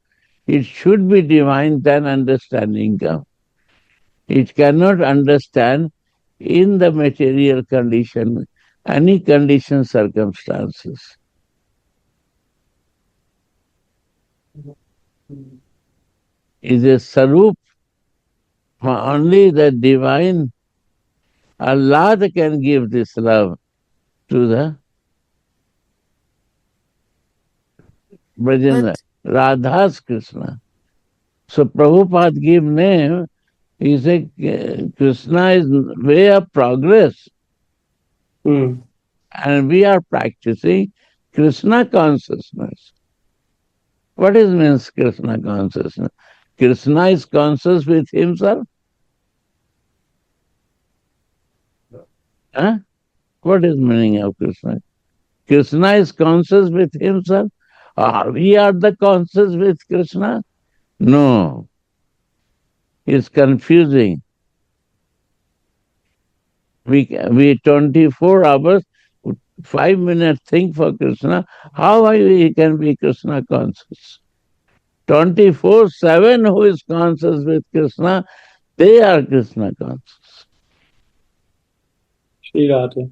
it should be divine, then understanding comes. It cannot understand in the material condition, any condition, circumstances. Is a sarup. Only the divine Allah can give this love to the Brajendra, Radha's Krishna. So Prabhupada give name, he said Krishna is way of progress. And we are practicing Krishna consciousness. What is means Krishna consciousness? Krishna is conscious with himself? Huh? What is meaning of Krishna? Krishna is conscious with himself? Or we are the conscious with Krishna? No. It's confusing. We 24 hours, 5 minutes think for Krishna. How we can be Krishna conscious? 24/7 who is conscious with Krishna, they are Krishna conscious. Sri Radha.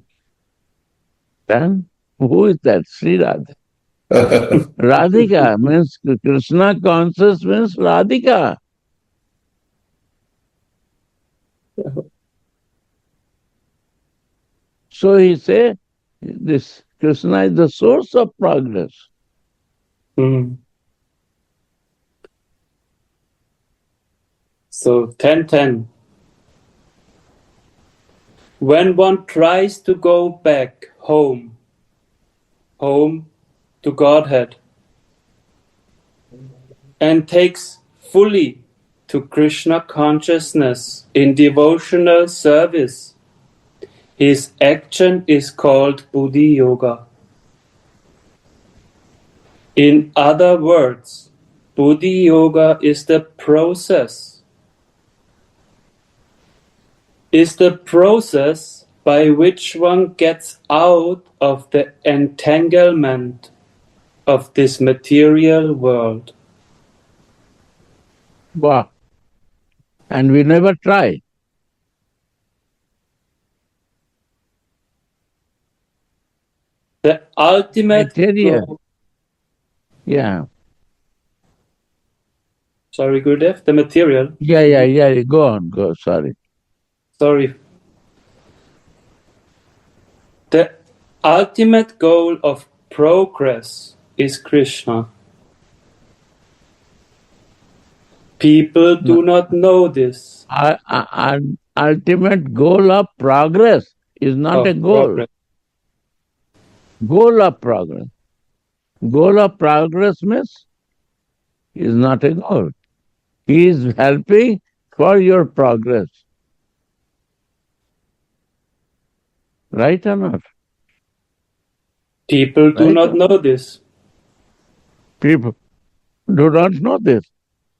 Then who is that? Sri Radha. Radhika means Krishna conscious means Radhika. So he say this Krishna is the source of progress. So 10:10. When one tries to go back home to Godhead, and takes fully to Krishna consciousness in devotional service, his action is called Buddhi Yoga. In other words, Buddhi Yoga is the process by which one gets out of the entanglement of this material world. Wow. And we never try. The ultimate goal. Yeah. Sorry, Gurudev, the material. Yeah. Go on. Sorry. The ultimate goal of progress is Krishna. People do not know this. Ultimate goal of progress is not a goal. Progress. Goal of progress. Goal of progress means is not a goal. He is helping for your progress. Right or not? People do not know this. People do not know this.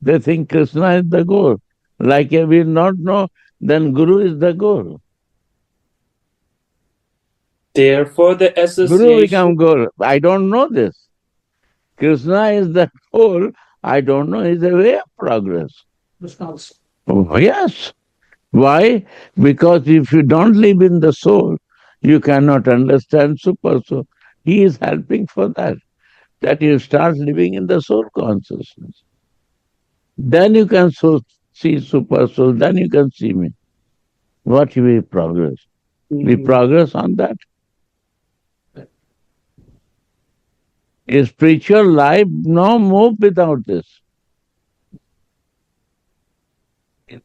They think Krishna is the goal. Like we will not know, then Guru is the goal. Therefore, the Guru association. become goal. I don't know this. Krishna is the goal. I don't know. Is a way of progress. Oh, yes. Why? Because if you don't live in the soul, you cannot understand super soul. He is helping for that. That you start living in the soul consciousness. Then you can see super soul. Then you can see me. What we progress? We progress on that. A spiritual life no move without this.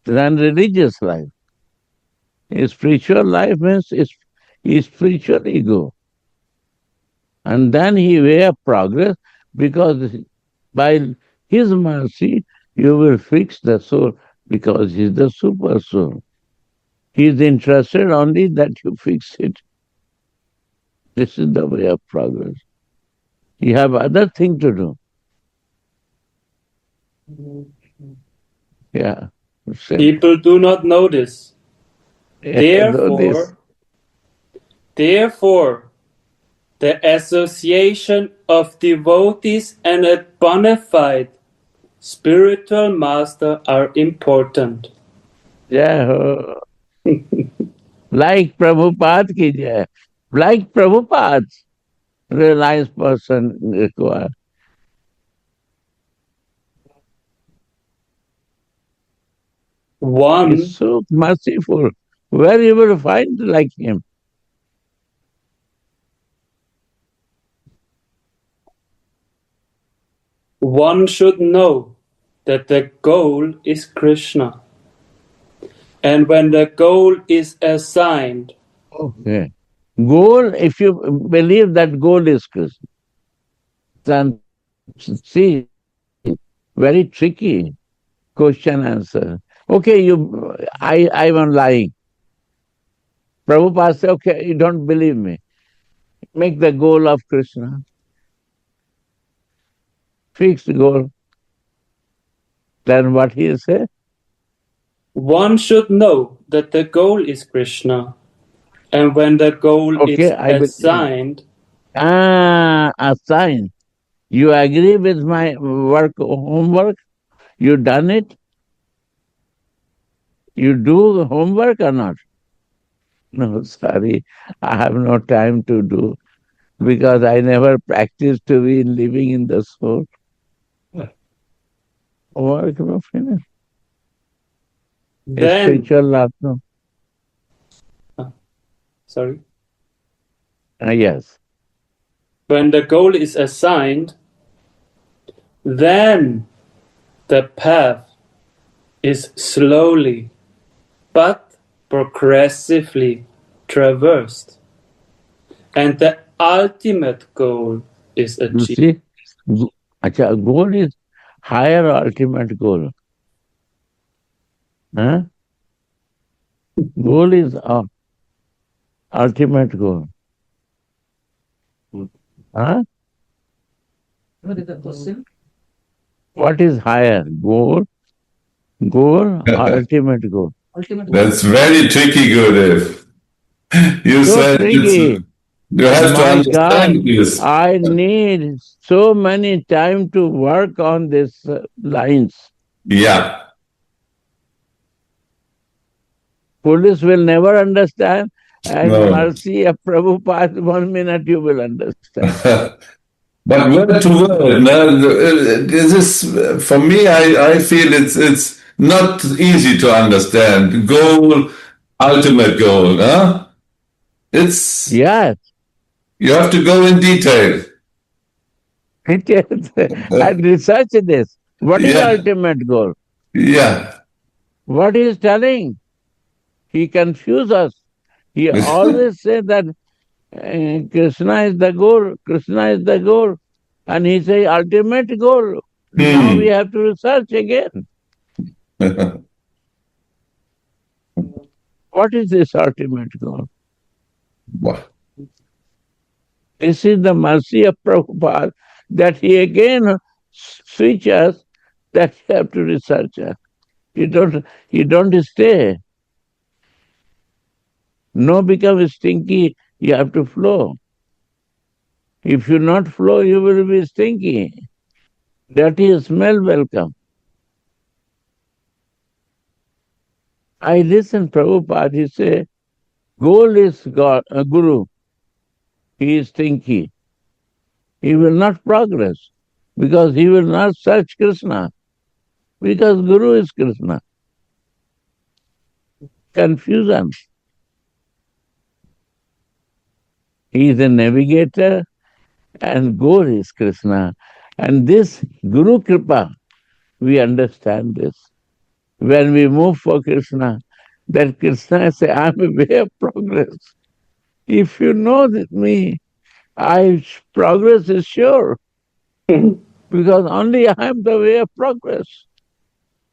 Than religious life. A spiritual life means is spiritual ego. And then he way of progress because by his mercy you will fix the soul because he is the super soul. He is interested only that you fix it. This is the way of progress. You have other thing to do. Yeah. People do not know this. Therefore, the association of devotees and a bona fide spiritual master are important. Yeah. Like Prabhupada ki jai. Like Prabhupada, realized person required. One is so merciful. Where you will find like him? One should know that the goal is Krishna. And when the goal is assigned, Okay. Goal, if you believe that goal is Krishna, then see, very tricky question answer. Okay, I am lying. Prabhupada said, okay, you don't believe me. Make the goal of Krishna. Fix the goal. Then what he say? one should know that the goal is Krishna. And when the goal is assigned, assigned. You agree with my homework? You done it? You do homework or not? No, sorry, I have no time to do because I never practiced to be living in the soul. Homework will finish. then, Spiritual love, no. Sorry. Yes. When the goal is assigned, then the path is slowly but progressively traversed. And the ultimate goal is achieved. You see, goal is higher ultimate goal. Huh? Goal is ultimate goal. Huh? What is the question? What is higher? Goal or ultimate goal? That's very tricky, Gurudev. You So said tricky. you have to My understand God, this. I need so many time to work on these lines. Yeah. Police will never understand, and No. mercy of Prabhupada, 1 minute you will understand. But word to word, no, this is for me. I feel it's not easy to understand. Goal, ultimate goal, huh? It's Yes. you have to go in detail. And research this. What is Yeah. ultimate goal? Yeah. What he is telling? He confuse us. He always say that Krishna is the goal, Krishna is the goal. And he say ultimate goal. Now we have to research again. What is this ultimate goal? What? This is the mercy of Prabhupada, that he again switches that you have to research. You don't stay. No become stinky, you have to flow. If you not flow, you will be stinky. Dirty smell welcome. I listen Prabhupada, he say, goal is God, Guru. He is stinky. He will not progress because he will not search Krishna. Because Guru is Krishna. Confusion. He is a navigator and goal is Krishna. And this Guru Kripa, we understand this. When we move for Krishna, that Krishna say, I am a way of progress. If you know that me, progress is sure. Because only I am the way of progress.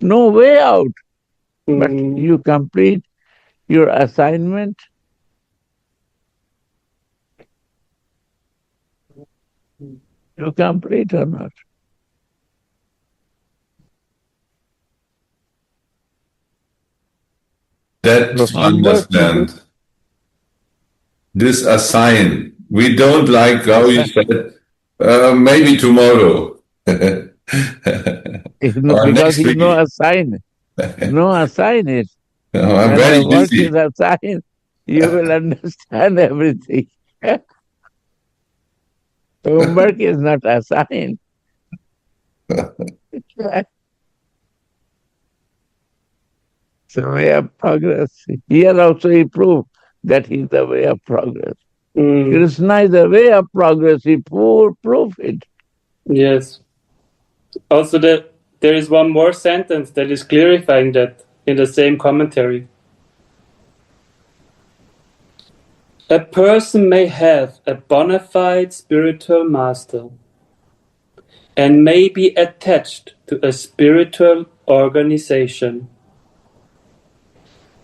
No way out. But you complete your assignment. You complete or not? That to understand. This assign. We don't like how you said, maybe tomorrow. Because he's no assign. No assign it. I'm when very the work busy. is assigned, you will understand everything. Homework is not assigned. It's a way of progress. Here also he proved that he is the way of progress. Krishna is the way of progress. He proved it. Yes. Also, there is one more sentence that is clarifying that in the same commentary. A person may have a bona fide spiritual master and may be attached to a spiritual organization.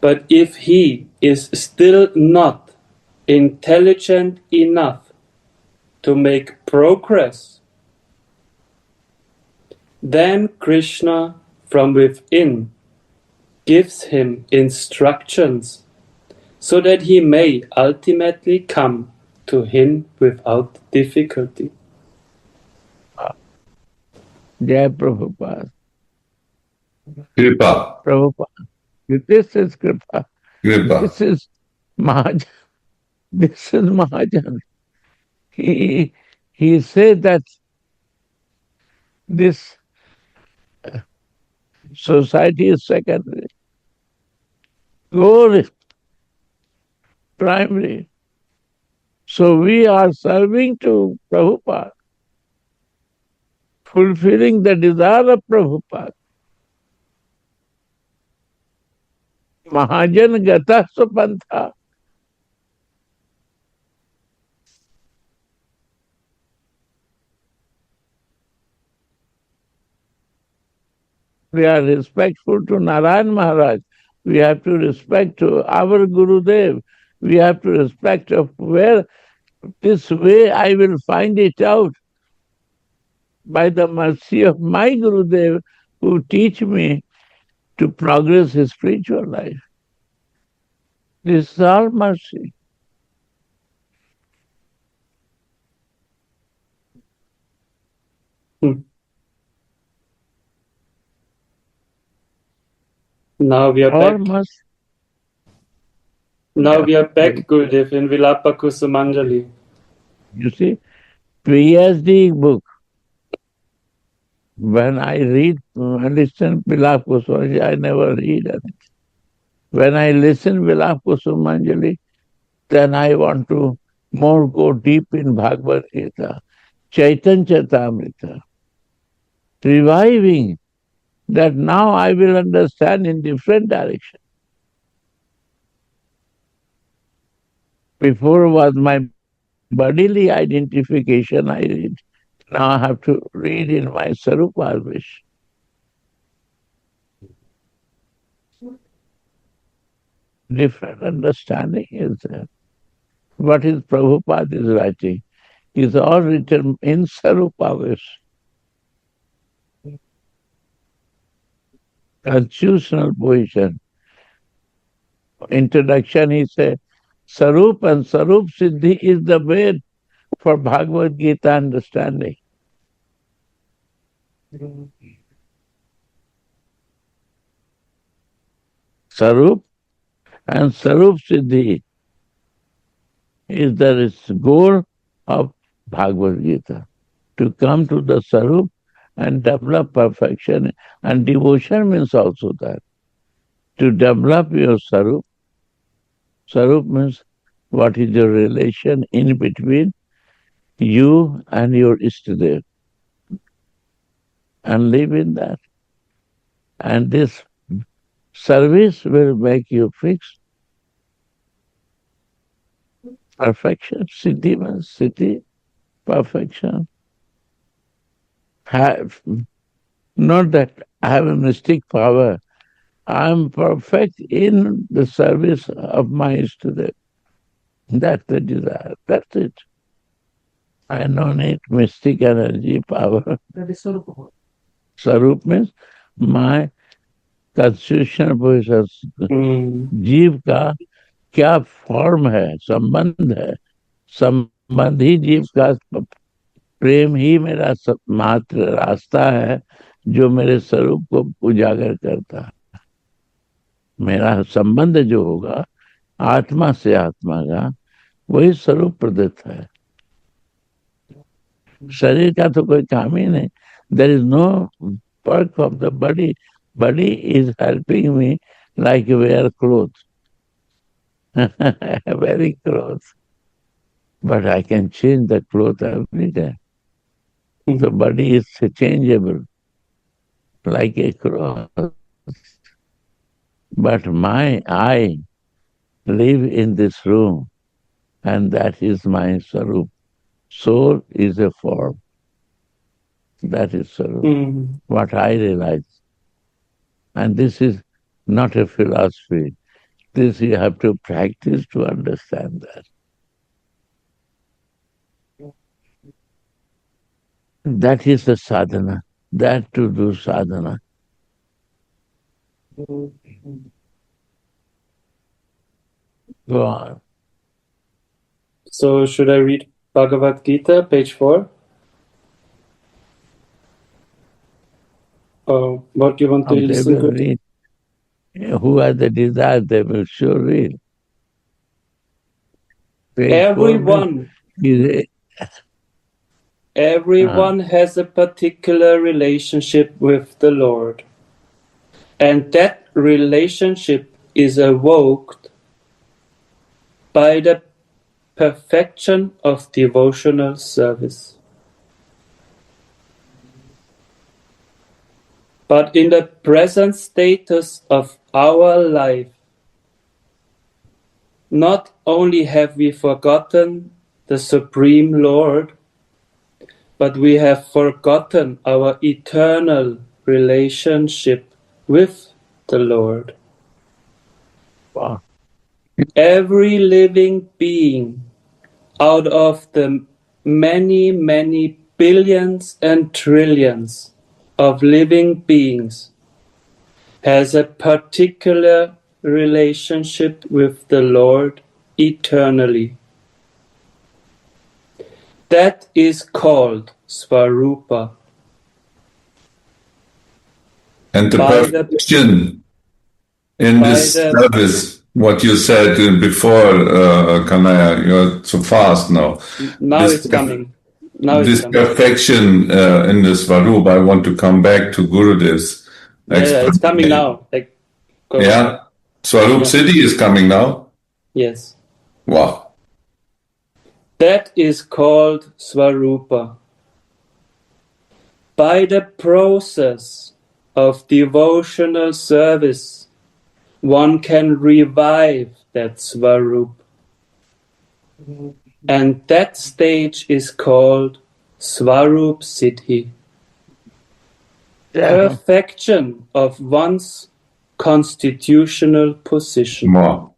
But if he is still not intelligent enough to make progress, then Krishna from within gives him instructions so that he may ultimately come to him without difficulty. Jai Prabhupada. Kripa. Prabhupada. This is Kripa. Kripa. This is Mahajan. This is Mahajan. He said that this society is secondary. Goal is primary. So we are serving to Prabhupada, fulfilling the desire of Prabhupada. Mahajan gata supantha. We are respectful to Narayan Maharaj. We have to respect to our Gurudev. We have to respect of where this way I will find it out by the mercy of my Gurudev who teach me to progress his spiritual life. This is all mercy. Now we are back. Now we are back, Gurudev, in Vilapa Kusumanjali. You see, PhD book. When I read and listen Vilapa Kusumanjali, I never read anything. When I listen Vilapa Kusumanjali, then I want to more go deep in Bhagavad Gita, Chaitanya Charitamrita, reviving that now I will understand in different direction. Before was my bodily identification I read. Now I have to read in my Sarupa wish. Different understanding is there. What is Prabhupada is writing? is all written in Sarupavesh. Constitutional position. Introduction, he said, Sarup and Sarup Siddhi is the way for Bhagavad Gita understanding. Sarup and Sarup Siddhi is the goal of Bhagavad Gita. To come to the Sarup and develop perfection. And devotion means also that. To develop your Sarup. Sarup means what is your relation in between you and your Istadev. And live in that. And this service will make you fix perfection. Siddhi means siddhi, perfection. Not that I have a mystic power. I am perfect in the service of my Istadev. That's the desire. That's it. I don't need mystic energy, power. That is Sarupa. Sarup means my constitutional position. जीव का क्या form है, संबंध है, संबंध ही जीव का, प्रेम ही मेरा मात्र रास्ता है जो मेरे स्वरूप को उजागर करता है। मेरा संबंध जो होगा आत्मा से आत्मा का, वही स्वरूप प्रदत्त है। शरीर का तो कोई काम ही नहीं। There is no work of the body. Body is helping me like wear clothes. Wearing clothes. But I can change the clothes every day. The body is changeable, like a cloth. But I live in this room, and that is my Sarup. Soul is a form. That is Sarup. What I realize. And this is not a philosophy. This you have to practice to understand that. That is the sadhana. That to do sadhana. Go on. So should I read Bhagavad Gita, page 4? Or what do you want to listen to? Read. Who has the desire, they will sure read. Page Everyone has a particular relationship with the Lord. And that relationship is evoked by the perfection of devotional service. But in the present status of our life, not only have we forgotten the Supreme Lord, but we have forgotten our eternal relationship with the Lord. Wow. Every living being out of the many, many billions and trillions of living beings has a particular relationship with the Lord eternally. That is called Svarupa. And the perfection in this service, what you said before, Kanaya, you're so fast now. Now it's coming. This perfection in the Svarup, I want to come back to Gurudev's explanation. It's coming now. Yeah? Svarup Siddhi is coming now? Yes. Wow. That is called Svarupa. By the process of devotional service, one can revive that Svarup. And that stage is called Svarup Siddhi. Perfection of one's constitutional position. Wow.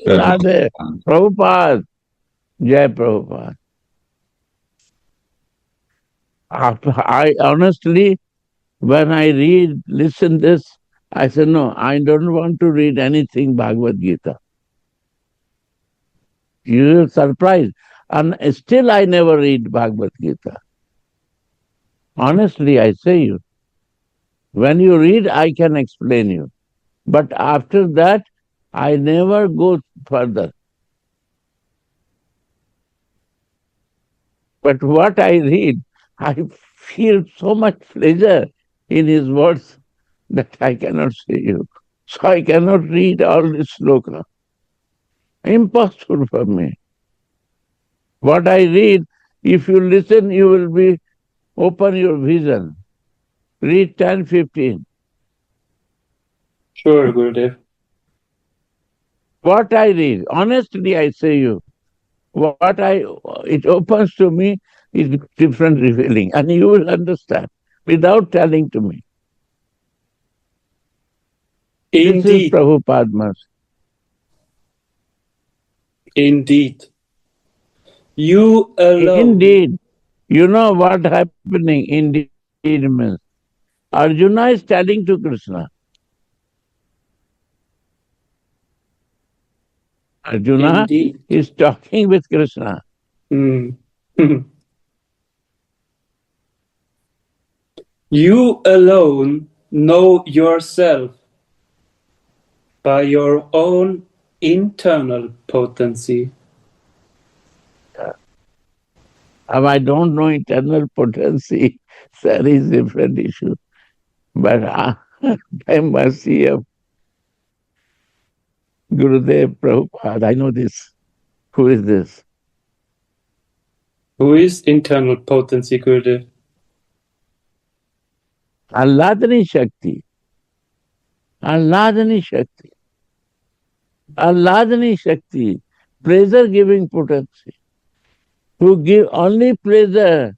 Radha, Prabhupada. Jai Prabhupada. I honestly, when I listen this, I said, no, I don't want to read anything Bhagavad Gita. You will surprise. And still I never read Bhagavad Gita. Honestly, I say you. When you read, I can explain you. But after that, I never go further. But what I read, I feel so much pleasure in his words that I cannot say you. So I cannot read all this sloka. Impossible for me. What I read, if you listen, you will be open your vision. Read 10, 15. Sure, Gurudev. What I read, honestly I say you, it opens to me is different revealing, and you will understand without telling to me. Indeed. This is Prabhupada's. Indeed. You alone. Indeed. You know what happening indeed means. Arjuna is telling to Krishna. Arjuna Indeed. is talking with Krishna. You alone know yourself by your own internal potency. I don't know internal potency, that is a different issue. But by mercy of Gurudev Prabhupada, I know this. Who is this? Who is internal potency, Gurudev? Alladani Shakti. Alladani Shakti. Alladani Shakti. Pleasure-giving potency. Who give only pleasure.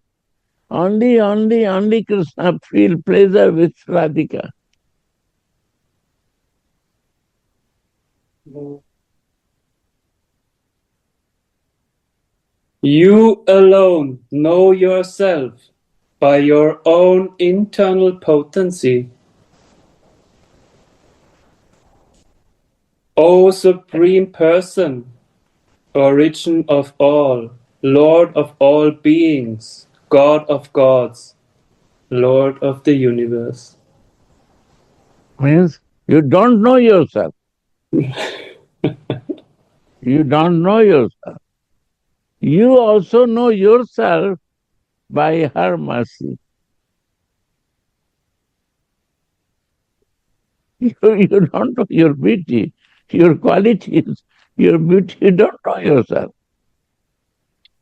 Only Krishna feel pleasure with Radhika. You alone know yourself by your own internal potency. O Supreme Person, Origin of all, Lord of all beings, God of gods, Lord of the universe. Means you don't know yourself. You don't know yourself. You also know yourself by her mercy. You don't know your beauty, your qualities, your beauty, you don't know yourself.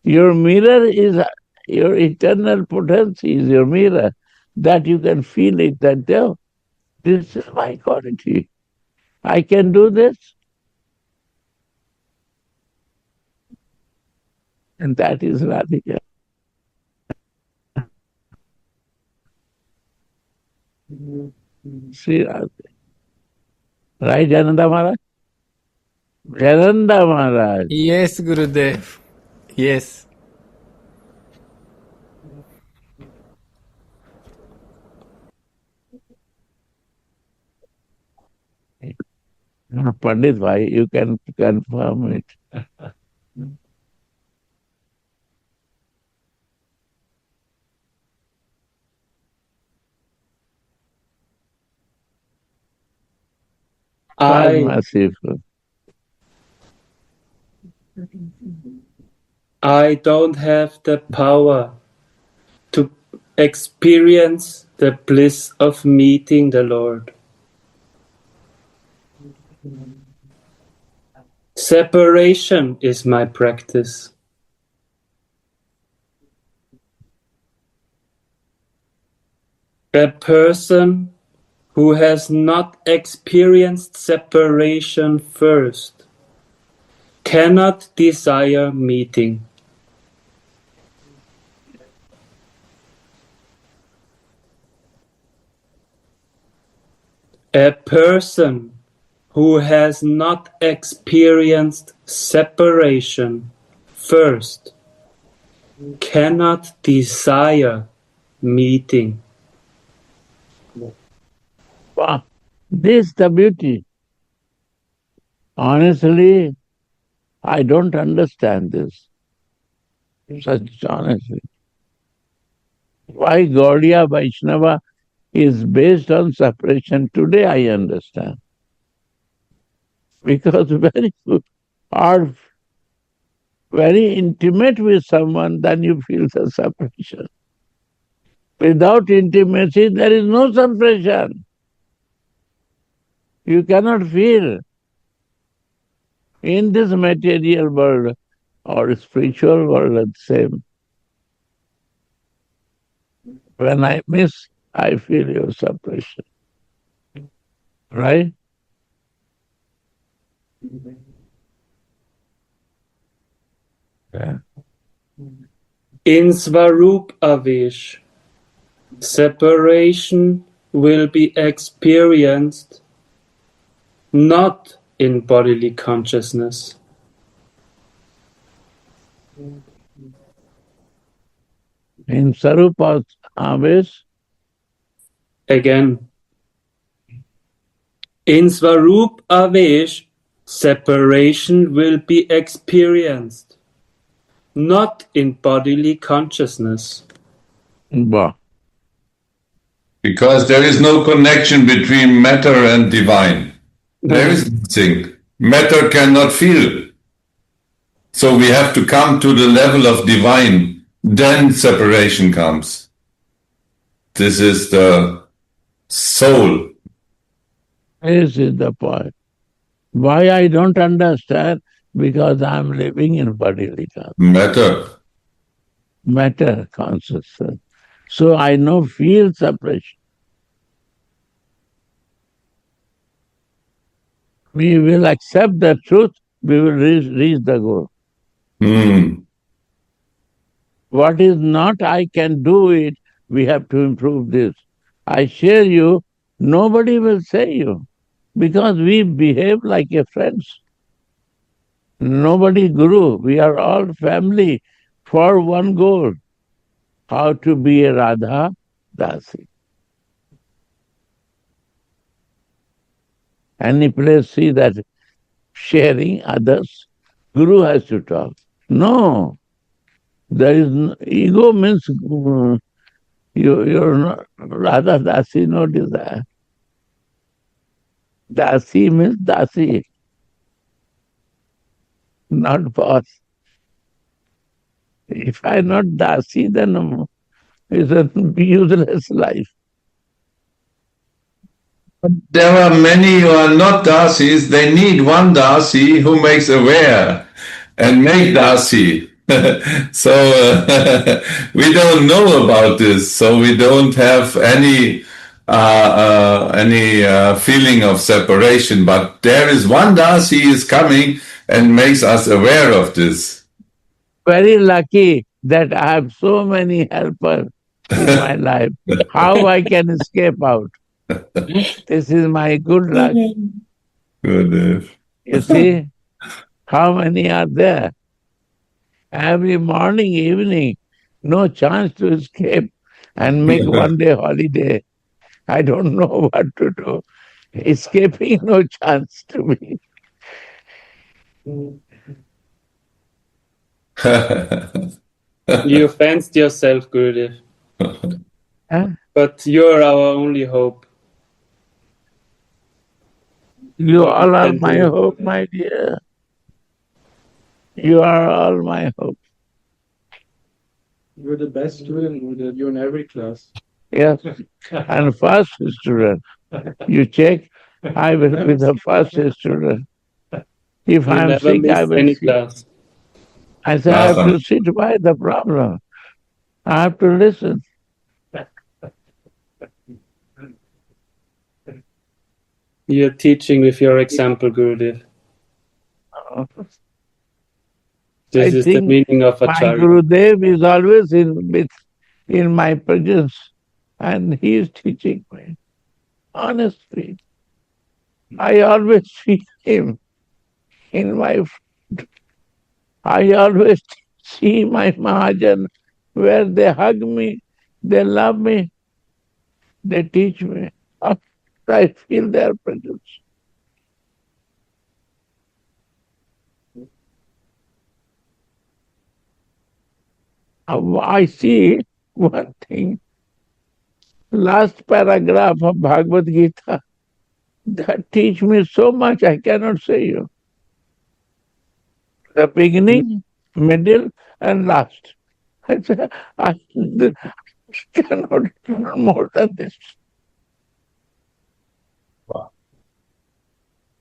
Your mirror is your eternal potency, is your mirror, that you can feel it, that this is my quality. I can do this. And that is Radhika. Sri Radha. Right, Jananda Maharaj? Jananda Maharaj. Yes, Gurudev. Yes. Pandit Bhai, you can confirm it. Merciful. I don't have the power to experience the bliss of meeting the Lord. Separation is my practice. A person who has not experienced separation first cannot desire meeting. A person who has not experienced separation first cannot desire meeting. Wow. This is the beauty. Honestly, I don't understand this. Such honesty. Why Gaudiya Vaishnava is based on separation today, I understand. Because when you are very intimate with someone, then you feel the separation. Without intimacy, there is no separation. You cannot feel. In this material world or spiritual world, it's same. When I miss, I feel your separation. Right? Yeah. In Svarup Avesh, separation will be experienced not in bodily consciousness. In Sarupa Avesh, Again, in Svarup Avesh, separation will be experienced not in bodily consciousness. bah. Because there is no connection between matter and divine. There is nothing. Matter cannot feel. So we have to come to the level of divine. Then separation comes. This is the soul. This is the point. Why I don't understand? Because I'm living in bodily matter consciousness. So I know feel separation. We will accept the truth, we will reach the goal. What is not, I can do it, we have to improve this. I share you, nobody will say you, because we behave like a friends. Nobody guru, we are all family for one goal, how to be a Radha Dasi. Any place see that sharing others, guru has to talk. No, there is no, ego means you're not, Radha Dasi, no desire. Dasi means Dasi, not boss. If I'm not Dasi, then it's a useless life. But there are many who are not Dasis. They need one Dasi who makes aware and make Dasi. So we don't know about this. So we don't have any feeling of separation. But there is one Dasi is coming and makes us aware of this. Very lucky that I have so many helpers in my life. How I can escape out? This is my good luck. Good. You see, how many are there? Every morning, evening, no chance to escape and make one day holiday. I don't know what to do. Escaping, no chance to me. You fenced yourself, Gurudev. Huh? But you're our only hope. You all are my hope, my dear. You are all my hope. You're the best student, Gurudev. You're in every class. Yes, and first student. You check, I will be the first student. If You I am never sick, I miss will any sit. class. I say, I have to sit by the problem. I have to listen. You're teaching with your example, Gurudev. This is the think meaning of my Acharya. Gurudev is always in my presence, and he is teaching me. Honestly, I always feel him in my. I always see my Mahajan where they hug me. They love me. They teach me. I feel their presence. I see one thing. Last paragraph of Bhagavad Gita that teach me so much I cannot say you. The beginning, middle, and last. I say, I cannot do more than this.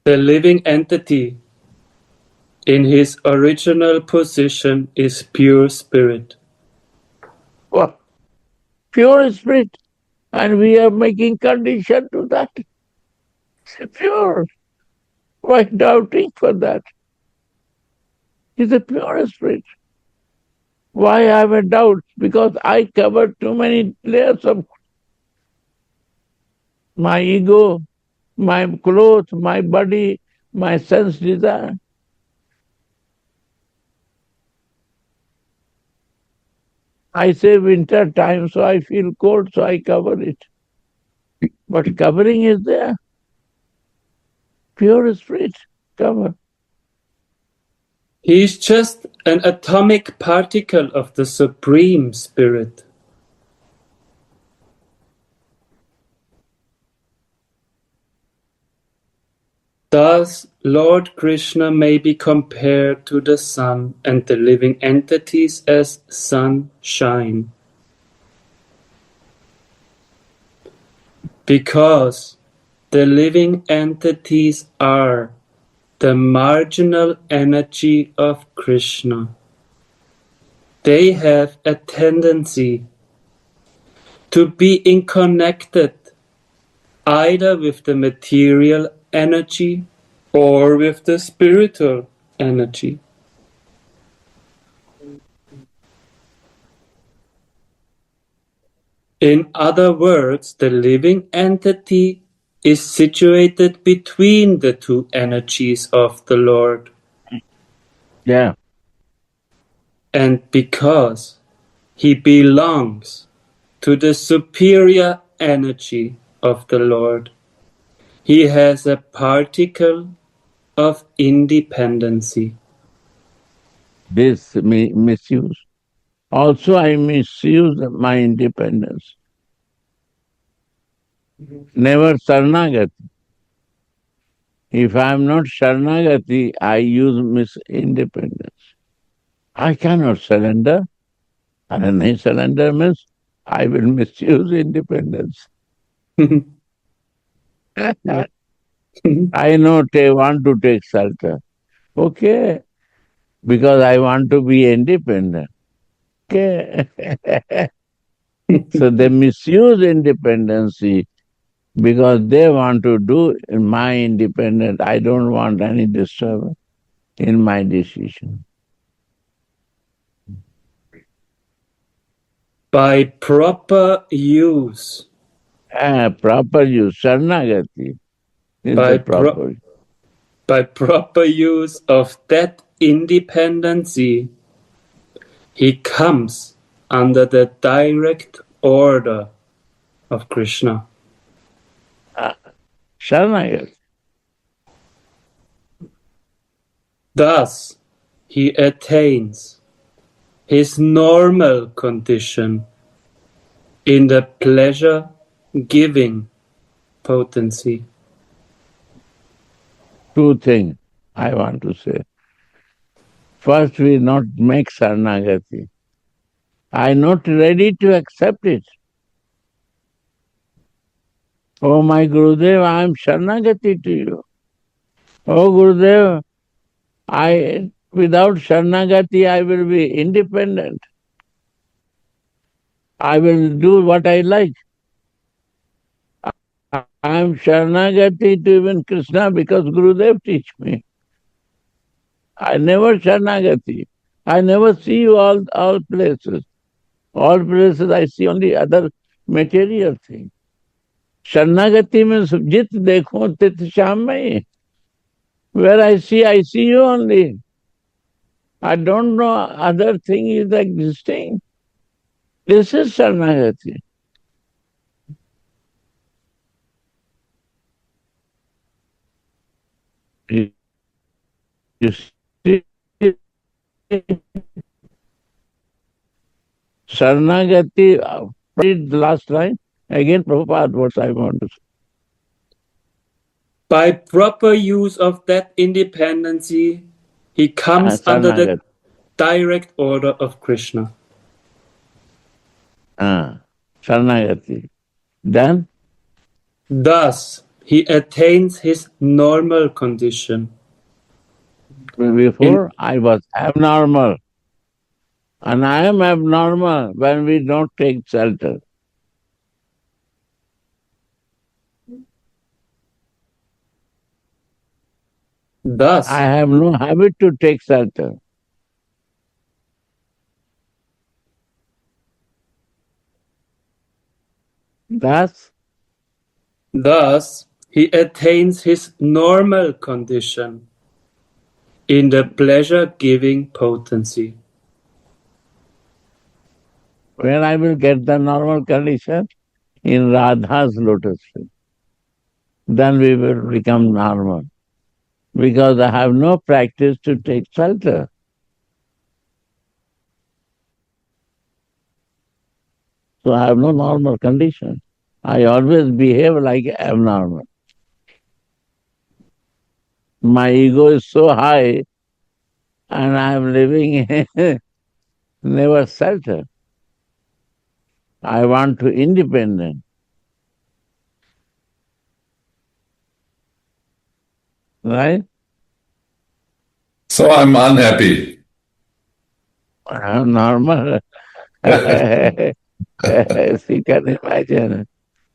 The living entity in his original position is pure spirit. Well, pure spirit, and we are making condition to that. It's pure. Why doubting for that? It's a pure spirit. Why I have a doubt? Because I covered too many layers of my ego, my clothes, my body, my sense desire. I say winter time, so I feel cold, so I cover it. But covering is there. Pure spirit cover. He is just an atomic particle of the Supreme Spirit. Thus, Lord Krishna may be compared to the sun and the living entities as sunshine. Because the living entities are the marginal energy of Krishna. They have a tendency to be connected either with the material energy or with the spiritual energy. In other words, the living entity is situated between the two energies of the Lord. Yeah. And because he belongs to the superior energy of the Lord, he has a particle of independency. This misuse. Also, I misuse my independence. Never Sarnagati. If I am not Sharnagati, I use independence. I cannot surrender. And surrender means I will misuse independence. I know they want to take shelter. Okay. Because I want to be independent. Okay. So they misuse independency because they want to do my independent. I don't want any disturbance in my decision. By proper use. Proper use, Sharnagati is the proper. By proper use of that independency, he comes under the direct order of Krishna. Sharnagati. Thus, he attains his normal condition in the pleasure-giving potency. Two things I want to say. First, we not make Sharnagati. I'm not ready to accept it. Oh, my Gurudev, I am Sharnagati to you. Oh, Gurudev, without Sharnagati, I will be independent. I will do what I like. I am Sharnagati to even Krishna because Gurudev teach me. I never Sharnagati. I never see you all places. All places I see only other material things. Sharnagati means jit dekho tit sham mein. Where I see you only. I don't know other thing is existing. This is Sharanagati. You, you see, Sharanagati, read the last line. Again, Prabhupada, what I want to say. By proper use of that independency, he comes under the Sharanagati. direct order of Krishna. Sharanagati. Then, Thus, he attains his normal condition. before I was abnormal. And I am abnormal when we don't take shelter. Thus, I have no habit to take shelter. Thus, he attains his normal condition in the pleasure-giving potency. where I will get the normal condition? In Radha's lotus feet. Then we will become normal. Because I have no practice to take shelter. So I have no normal condition. I always behave like abnormal. My ego is so high and I am living never shelter. I want to independent. Right? So I'm unhappy. I'm normal. As you can imagine.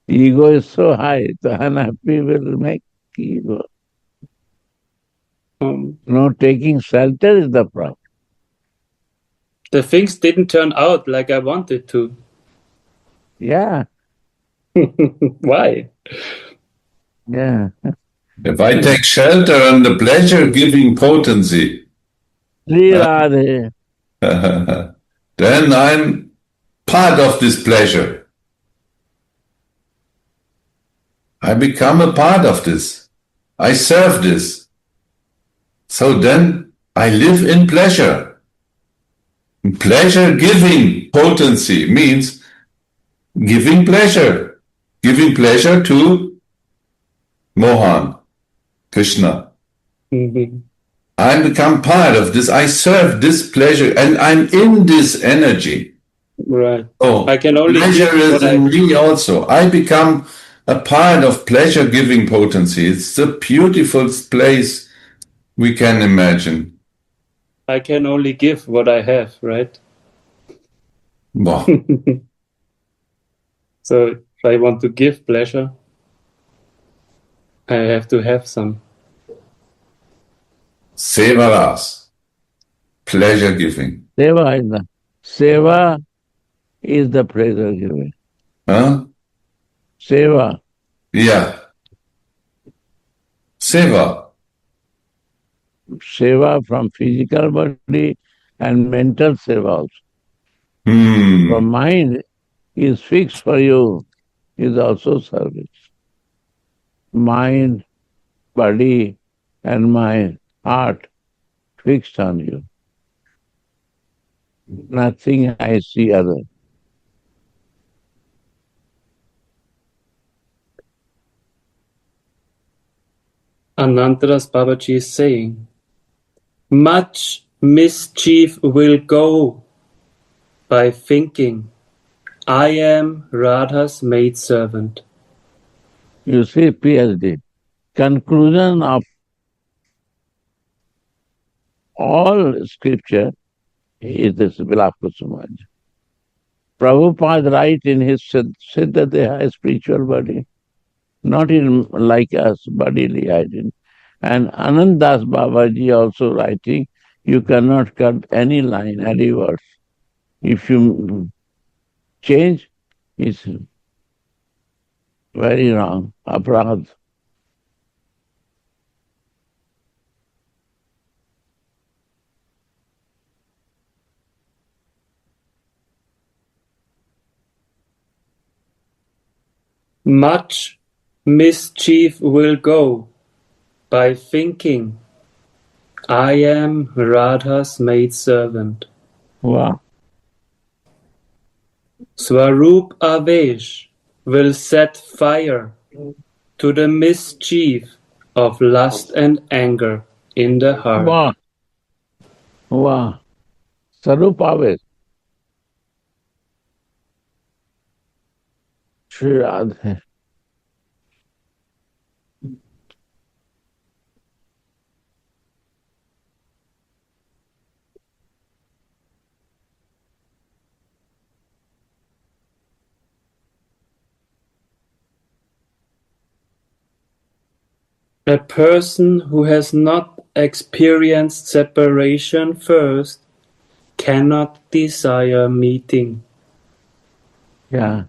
Ego is so high, so unhappy will make ego. No taking shelter is the problem. The things didn't turn out like I wanted to. Yeah. Why? Yeah. If I take shelter on the pleasure-giving potency, Radhe. then I'm part of this pleasure. I become a part of this. I serve this. So then I live in pleasure. Pleasure-giving potency means giving pleasure to Mohan, Krishna. Mm-hmm. I become part of this. I serve this pleasure and I'm in this energy. Right. Oh, I can only pleasure give is in me also. I become a part of pleasure-giving potency. It's the beautiful place we can imagine. I can only give what I have, right? Wow. So if I want to give pleasure, I have to have some. Sevaras, pleasure-giving. Seva is the pleasure giving. Huh? Seva. Yeah. Seva. Seva from physical body and mental seva also. From mind is fixed for you, is also service. Mind, body, and mind, heart fixed on you. Nothing I see other. Anantaras Babaji is saying, much mischief will go by thinking, I am Radha's maidservant. You see, PhD. Conclusion of all scripture is this Vilapa Kusumanjali. Prabhupada write in his Siddha Deha spiritual body, not in like us, bodily identity. And Anandas Babaji also writing, you cannot cut any line, any verse. If you change, it's very wrong, aparad. Much mischief will go by thinking I am Radha's maidservant. Wow. Swarup Avesh will set fire to the mischief of lust and anger in the heart. Wow. Wow. Sarup Avesh. Shri Radha. A person who has not experienced separation first cannot desire meeting. Yeah.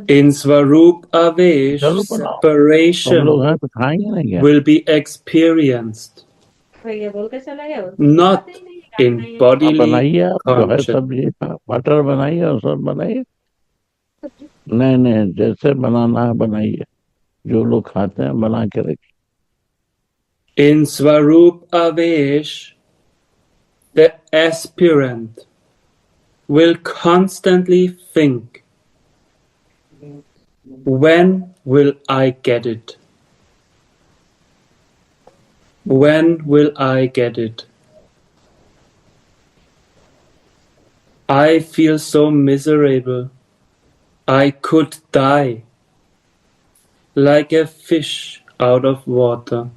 In Swarup Avesh, चलो बनाओ। हम separation लोग हैं तो खाएंगे ना क्या? will be experienced, not in आप bodily बनाइए, आप जो है consciousness. सब्जी मटर बनाइए और सब बनाइए। नहीं नहीं, जैसे बनाना है बनाइए, जो लोग खाते हैं बना के रखिए। In Swarup Avesh, the aspirant will constantly think, when will I get it? When will I get it? I feel so miserable. I could die like a fish out of water.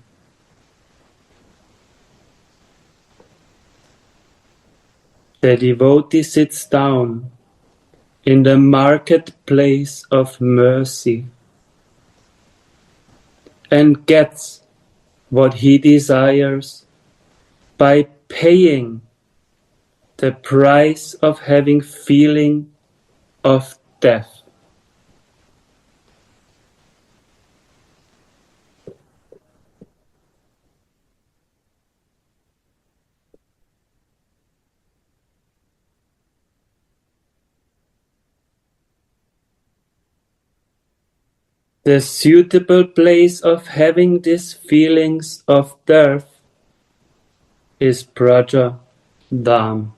The devotee sits down in the marketplace of mercy and gets what he desires by paying the price of having feeling of death. The suitable place of having these feelings of death is Praja Dham.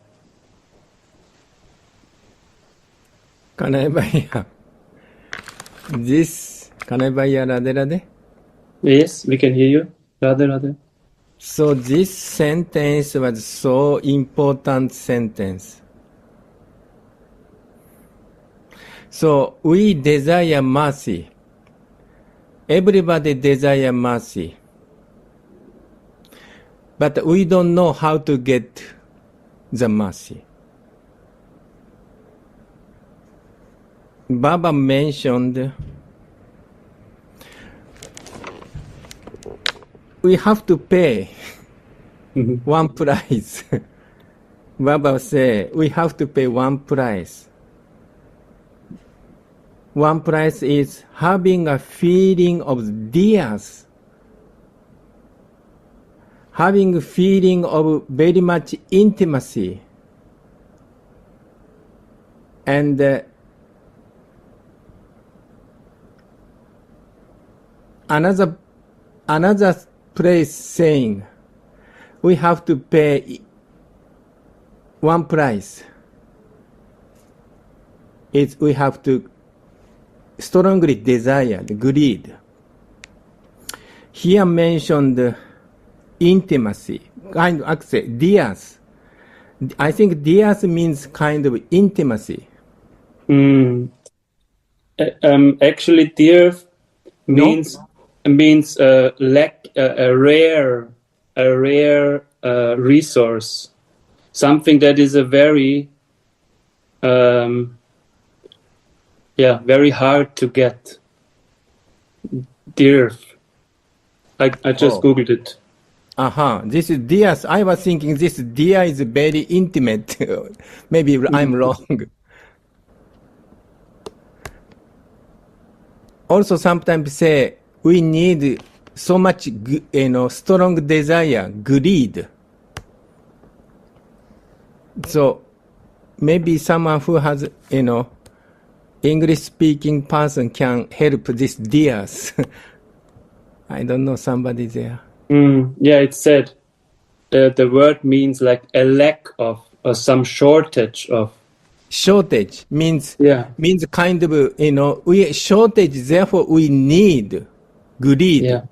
Kanai Bhaiya. This, Kanai Bhaiya, Radhe Radhe. Yes, we can hear you. Radhe Radhe. So this sentence was so important sentence. So we desire mercy. Everybody desire mercy. But we don't know how to get the mercy. Baba mentioned we have to pay one price. Baba said we have to pay one price. One price is having a feeling of dears, having a feeling of very much intimacy, and another place saying we have to pay one price is we have to strongly desire, greed. Here mentioned intimacy, kind of actually dears. I think dears means kind of intimacy. Actually, dear means lack a rare resource, something that is a very very hard to get. Dear, I just googled it. This is dears. I was thinking this dear is very intimate. Maybe I'm wrong. Also sometimes say we need so much strong desire, greed. So maybe someone who has English-speaking person can help these deers. I don't know, somebody there. Yeah, it's said. The word means like a lack of or some shortage of. Shortage means Yeah. means kind of, we shortage, therefore we need greed. Yeah.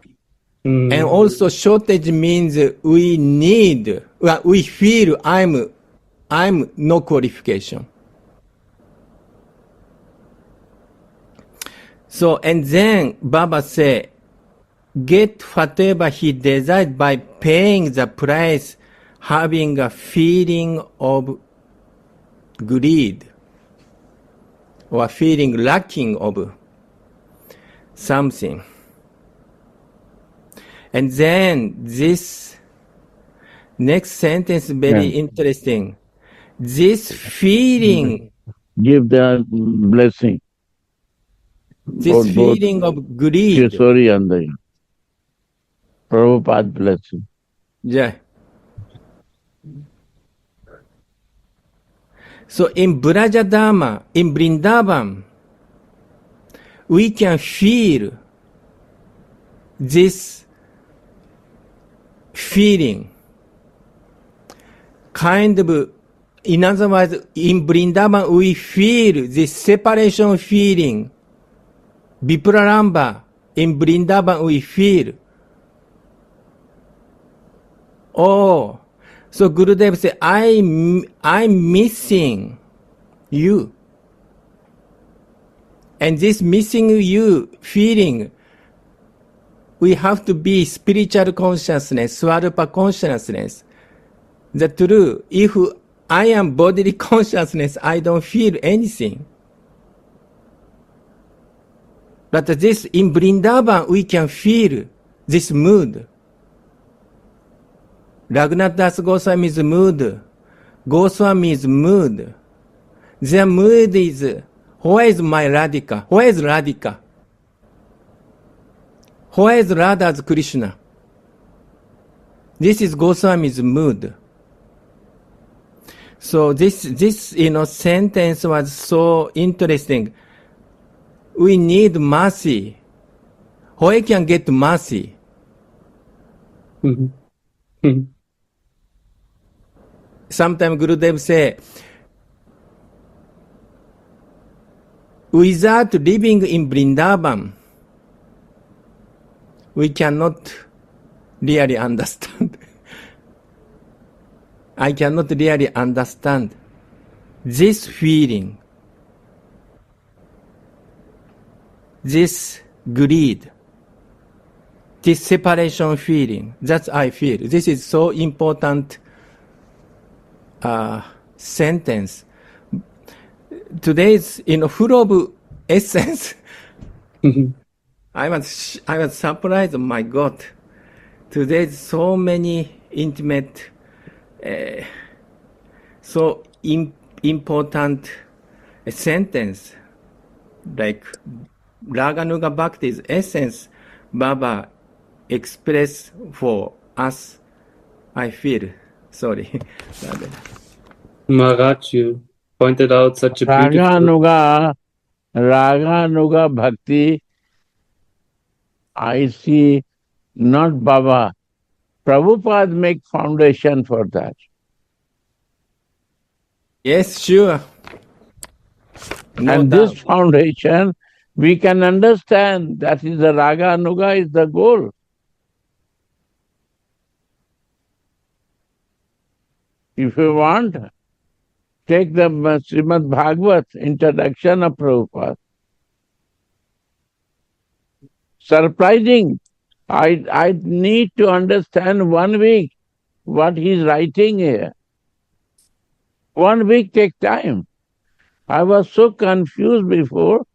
And also shortage means we need, we feel I'm no qualification. So, and then Baba say, get whatever he desired by paying the price, having a feeling of greed or feeling lacking of something. And then this next sentence very interesting. This feeling, give the blessing. this feeling of greed. Sorry, and the Prabhupada blessing. Yeah. So in Brajadharma, in Vrindavan, we can feel this feeling. Kind of, in other words, in Vrindavan, we feel this separation feeling. Vipralambha, in Vrindavan, we feel. Oh, so Gurudev said, I'm missing you. And this missing you feeling, we have to be spiritual consciousness, Swarupa consciousness. The true, if I am bodily consciousness, I don't feel anything. But this, in Vrindavan, we can feel this mood. Raghunath Das Goswami's mood, Goswami's mood. Their mood is, where is my Radhika? Where is Radhika? Where is Radha's Krishna? This is Goswami's mood. So this sentence was so interesting. We need mercy. Where can get mercy? Sometimes Gurudev say, without living in Vrindavan, we cannot really understand. I cannot really understand this feeling, this greed, this separation feeling. That I feel. This is so important sentence. Today's full of essence. I was surprised. Oh my God, today's so many intimate, so important sentence, like Raganuga Bhakti's essence. Baba express for us. I feel sorry. Maharaj, you pointed out such a beautiful... Raganuga Bhakti, I see not Baba. Prabhupada make foundation for that. Yes, sure. No and doubt. this foundation, we can understand that is the Raganuga is the goal. If you want, take the Srimad Bhagavat introduction of Prabhupada. Surprising. I need to understand 1 week what he's writing here. 1 week take time. I was so confused before.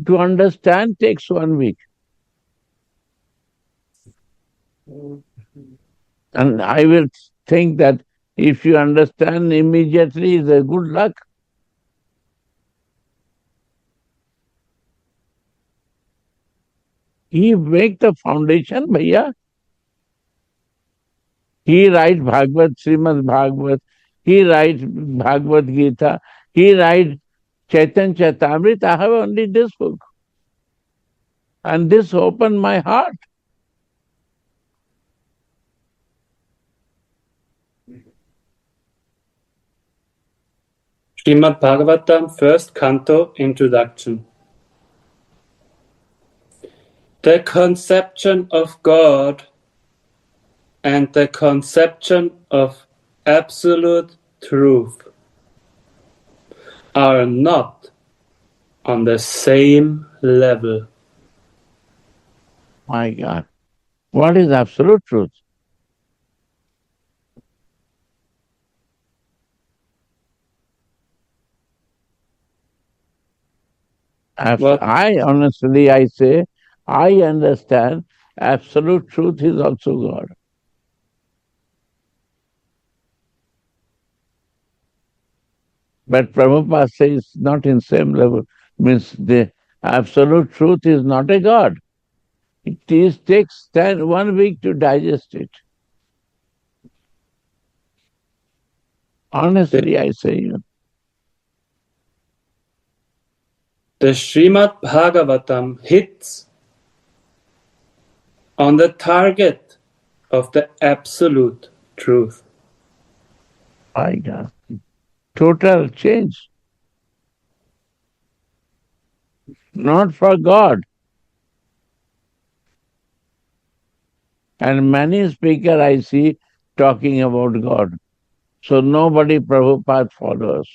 To understand takes 1 week. And I will think that if you understand immediately, is a good luck. He make the foundation, bhaiya. He write Bhagavad, Srimad Bhagavat. He write Bhagavad Gita. He write Chaitanya Charitamrita, I have only this book. And this opened my heart. Srimad Bhagavatam, first canto, introduction. The conception of God and the conception of absolute truth are not on the same level. My God. What is absolute truth? What? I honestly, I say, I understand absolute truth is also God. But Prabhupada says not in same level. Means the absolute truth is not a God. Takes 1 week to digest it. Honestly, I say. The Srimad Bhagavatam hits on the target of the absolute truth. My God. Total change. Not for God. And many speakers I see talking about God. So nobody Prabhupada follows.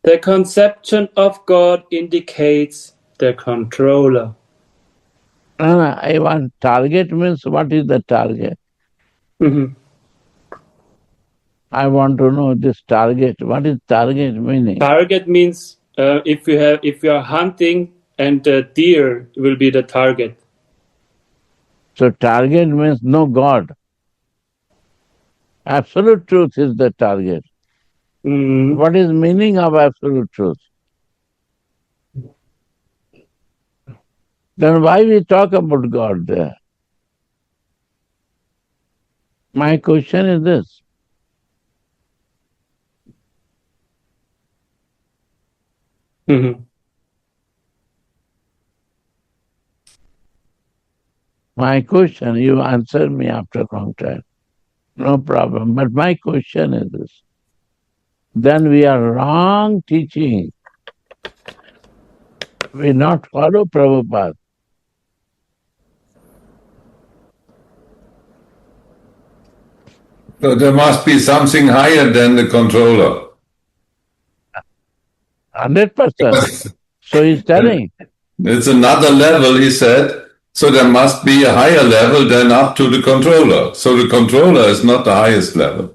The conception of God indicates the controller. I want target means what is the target? Mhm. I want to know this target. What is target meaning? Target means if you are hunting and the deer will be the target. So target means no God. Absolute truth is the target. Mhm. What is meaning of absolute truth? Then why we talk about God there? My question is this. Mhm. My question, you answered me after a long time. No problem. But my question is this. Then we are wrong teaching. We not follow Prabhupada. So there must be something higher than the controller. 100%. So he's telling. It's another level, he said. So there must be a higher level than up to the controller. So the controller is not the highest level.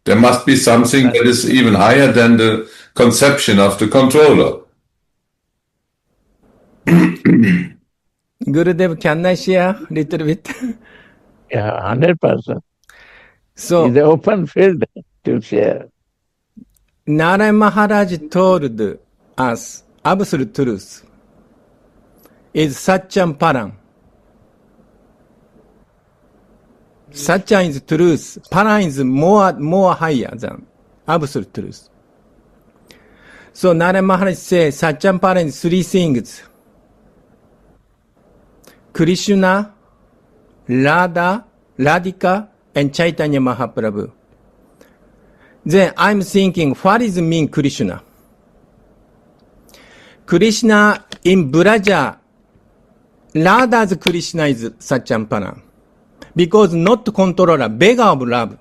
There must be something that is even higher than the conception of the controller. Gurudev, can I share a little bit? Yeah, 100%. So, it's an open field to share. Narayan Maharaj told us absolute truth is Satyam Param. Satyam is truth. Param is more higher than absolute truth. So Narayan Maharaj says Satyam Param is 3 things. Krishna, Radha, Radhika, and Chaitanya Mahaprabhu. Then I'm thinking, what is mean Krishna? Krishna in Braja, Radha's Krishna is Satyam Param. Because not controller, beggar of love.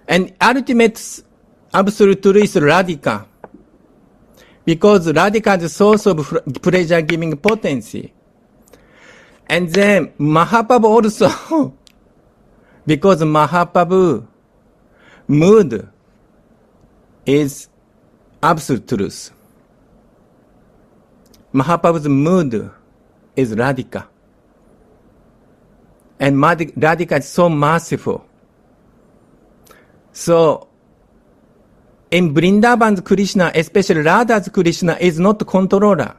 And ultimate absolute truth is Radhika. Because Radhika is the source of pleasure-giving potency. And then Mahaprabhu also, because Mahaprabhu mood is absolute truth. Mahaprabhu's mood is Radhika. And Radhika is so merciful. So, in Vrindavan's Krishna, especially Radha's Krishna, is not controller.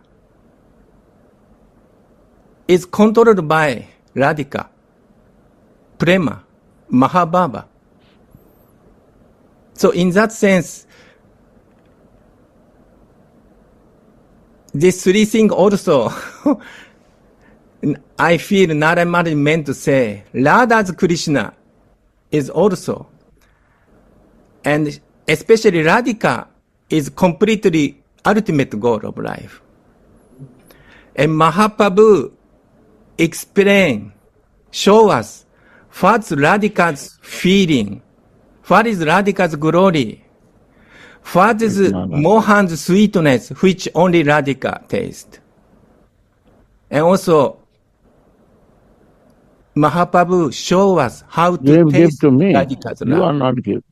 It's controlled by Radhika, Prema, Mahabhava. So in that sense, these three things also, I feel Narayana meant to say, Radha's Krishna is also, and especially Radhika is completely ultimate goal of life. And Mahaprabhu explain, show us what's Radhika's feeling, what is Radhika's glory, what is Mohan's sweetness, which only Radhika tastes. And also, Mahaprabhu show us how to Give taste to me. Radhika's You are love. not give.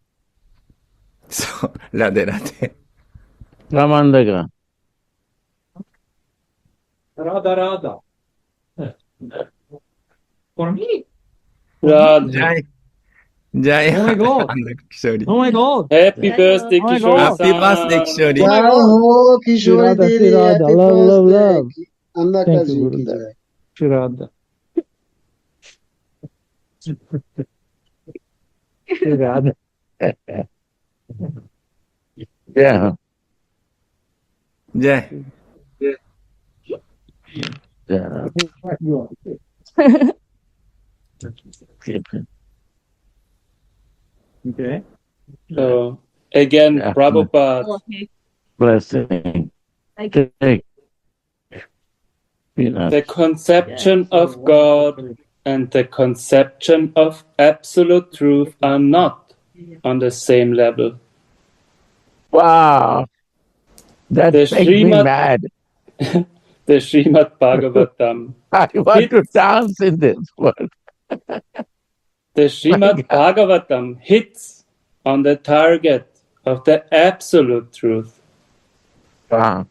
So, Radhe Radhe. Ramandaka. Radha. For me? Radhe. Jai. Jai. Oh my God. Kishori. Oh my God. Happy birthday, Oh my Kishore God. Happy birthday, San. Kishori. Oh my Jai God. ho Kishori Radha, Shri Devi, Radha. happy Love, love, birthday. love. Amrita Thank you, ji ki Gurudev. jai. Shirada. Shirada. Yeah. Jai. Yeah. Okay. So, again, Yeah. Prabhupada, Blessing. Take. the conception of God and the conception of absolute truth are not on the same level. Wow. That The makes me Srimad, mad. the Srimad Bhagavatam, I want to hits, dance in this world. the Srimad Bhagavatam hits on the target of the absolute truth. Wow.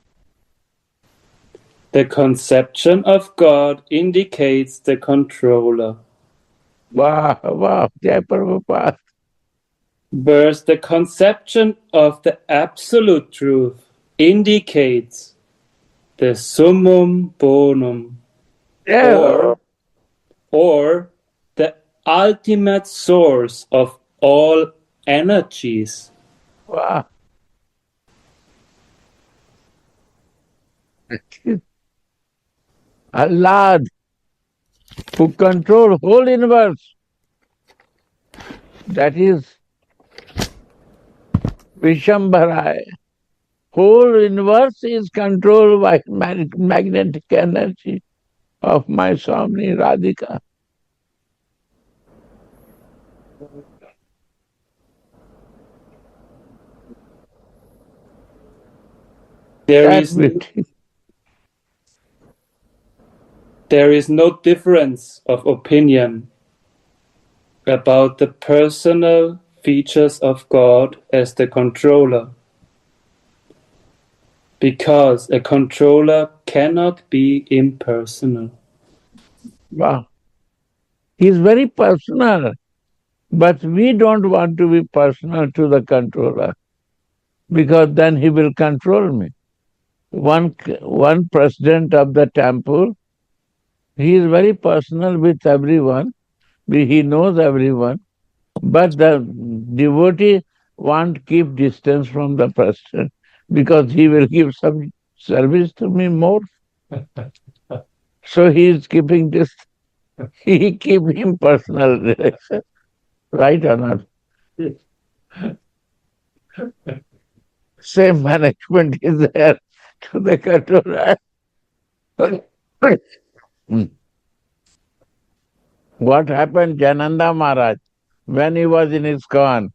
The conception of God indicates the controller, Wow. Wow. Jai Prabhupada. whereas the conception of the absolute truth indicates the summum bonum, Yeah. or the ultimate source of all energies. Wow. Allah, who control whole universe. That is Vishambharai. Whole universe is controlled by magnetic energy of my Swami Radhika. There is no difference of opinion about the personal features of God as the controller, because a controller cannot be impersonal. Wow. He is very personal, but we don't want to be personal to the controller, because then he will control me. One president of the temple, he is very personal with everyone. He knows everyone, but the devotee won't keep distance from the president because he will give some service to me more. So he is keeping this. He keep him personal relation, right or not? Same management is there to the controller. What happened, Jananda Maharaj, when he was in ISKCON,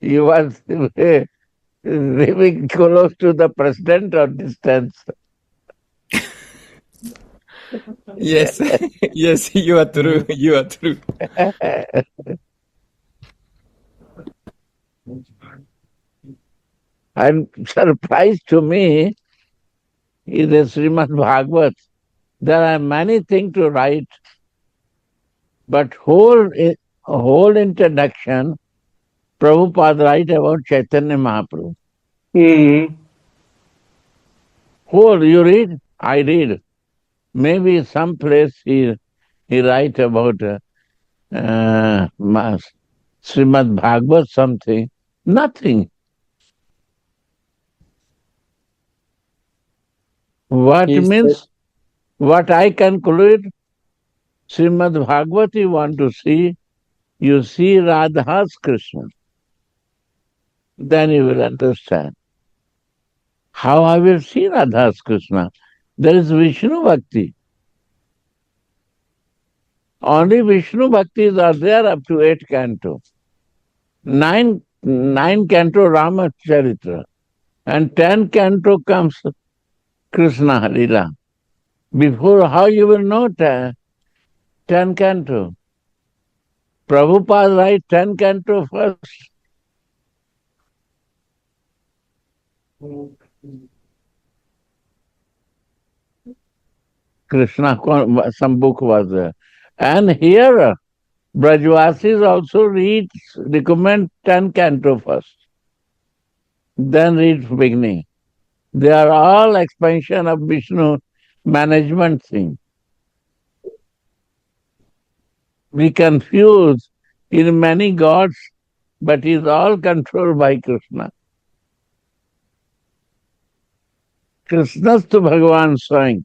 he was living close to the president or distance? Yes, yes, you are true. You are true. And surprise to me is the Srimad Bhagavat. There are many things to write, but whole introduction, Prabhupada write about Chaitanya Mahaprabhu. Mm-hmm. Whole, you read? I read. Maybe some place he write about Srimad Bhagavat something. Nothing. What means, what I conclude, Srimad Bhagavati want to see, you see Radha's Krishna. Then you will understand. How I will see Radha's Krishna? There is Vishnu Bhakti. Only Vishnu Bhaktis are there up to 8 canto. 9 canto Ramacharitra. And 10 canto comes Krishna Lila. Before, how you will know 10 canto? Prabhupada write 10 canto first. Krishna, some book was there. And here, Brajvasis also recommend 10 canto first. Then read beginning. They are all expansion of Vishnu management thing. We confuse in many gods, but is all controlled by Krishna. Krishnastu Bhagavan Swayam.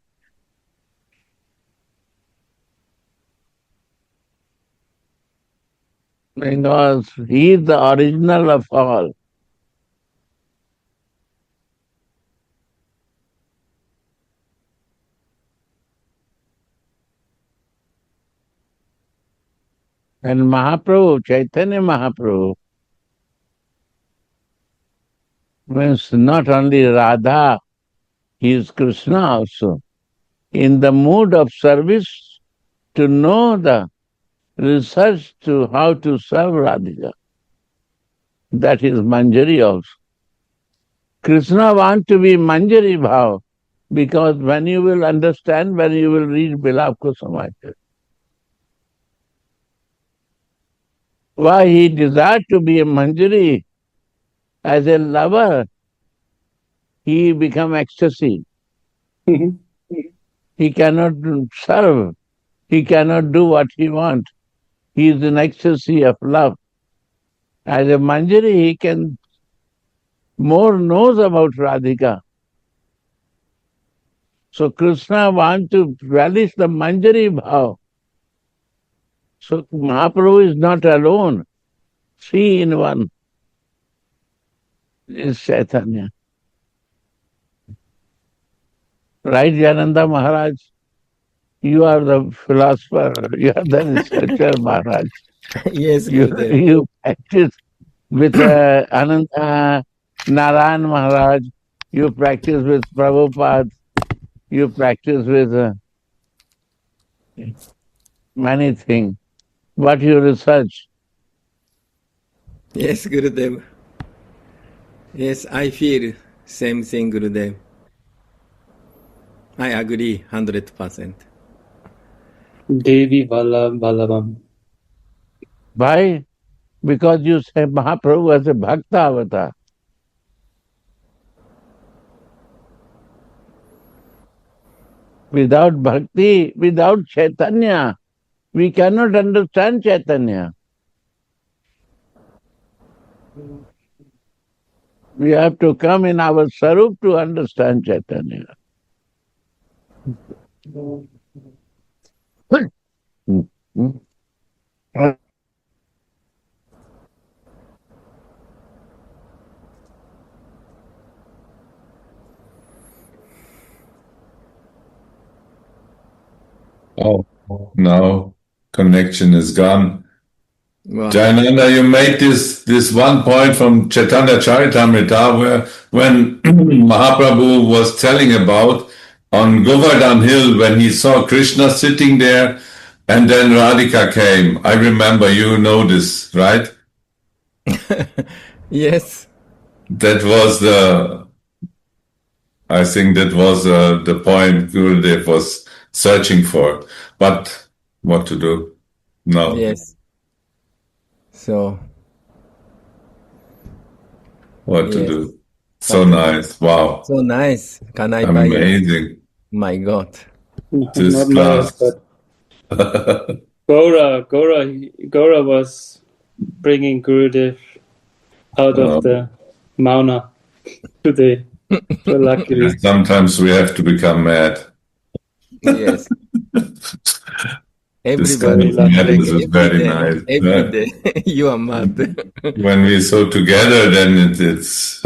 Because he is the original of all. And Mahaprabhu, Chaitanya Mahaprabhu, means not only Radha, he is Krishna also. In the mood of service, to know the research to how to serve Radhika. That is Manjari also. Krishna wants to be Manjari Bhav, because when you will understand, when you will read Vilapa Kusumanjali, why he desired to be a Manjari as a lover, he become ecstasy. He cannot serve. He cannot do what he wants. He is in ecstasy of love. As a Manjari, he can more knows about Radhika. So Krishna wants to relish the Manjari Bhav. So Mahaprabhu is not alone. 3 in 1 is Chaitanya. Right, Jananda Maharaj? You are the philosopher. You are the researcher, Maharaj. Yes, you practice with Narayan Maharaj. You practice with Prabhupada. You practice with many things. What you research? Yes, Gurudev. Yes, I feel same thing, Gurudev. I agree 100%. Devi Vallabham. Why? Because you say Mahaprabhu was a Bhakta avatar. Without bhakti, without Chaitanya, we cannot understand Chaitanya. We have to come in our Sarup to understand Chaitanya. Oh, now connection is gone. Wow. Jayananda, you made this one point from Chaitanya Charitamrita where when Mahaprabhu was telling about on Govardhan Hill when he saw Krishna sitting there and then Radhika came. I remember, you know this, right? Yes. That was I think that was the point Gurudev was searching for. But what to do? No. Yes. So. What to do? So nice. Wow. So nice. Can I buy it? Amazing. My God. This Not class. nice, but Gora was bringing Gurudev out of the Mauna today. So luckily. Sometimes we have to become mad. Yes. This Everybody kind of madness is every very day. nice. Every day. You are mad. When we're so together, then it's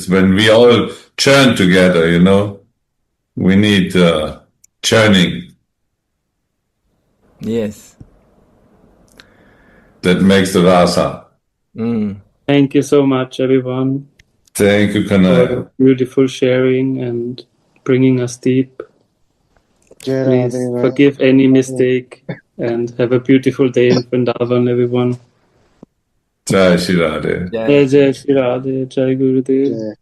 when we all churn together, you know. We need churning. Yes. That makes the rasa. Thank you so much, everyone. Thank you, For Kanaya. beautiful sharing and bringing us deep. Jai Please Radhe, forgive any mistake and have a beautiful day in Vrindavan, everyone. Jai Shri Radhe. Jai Jai Shri Radhe, Jai Gurudev. Jai.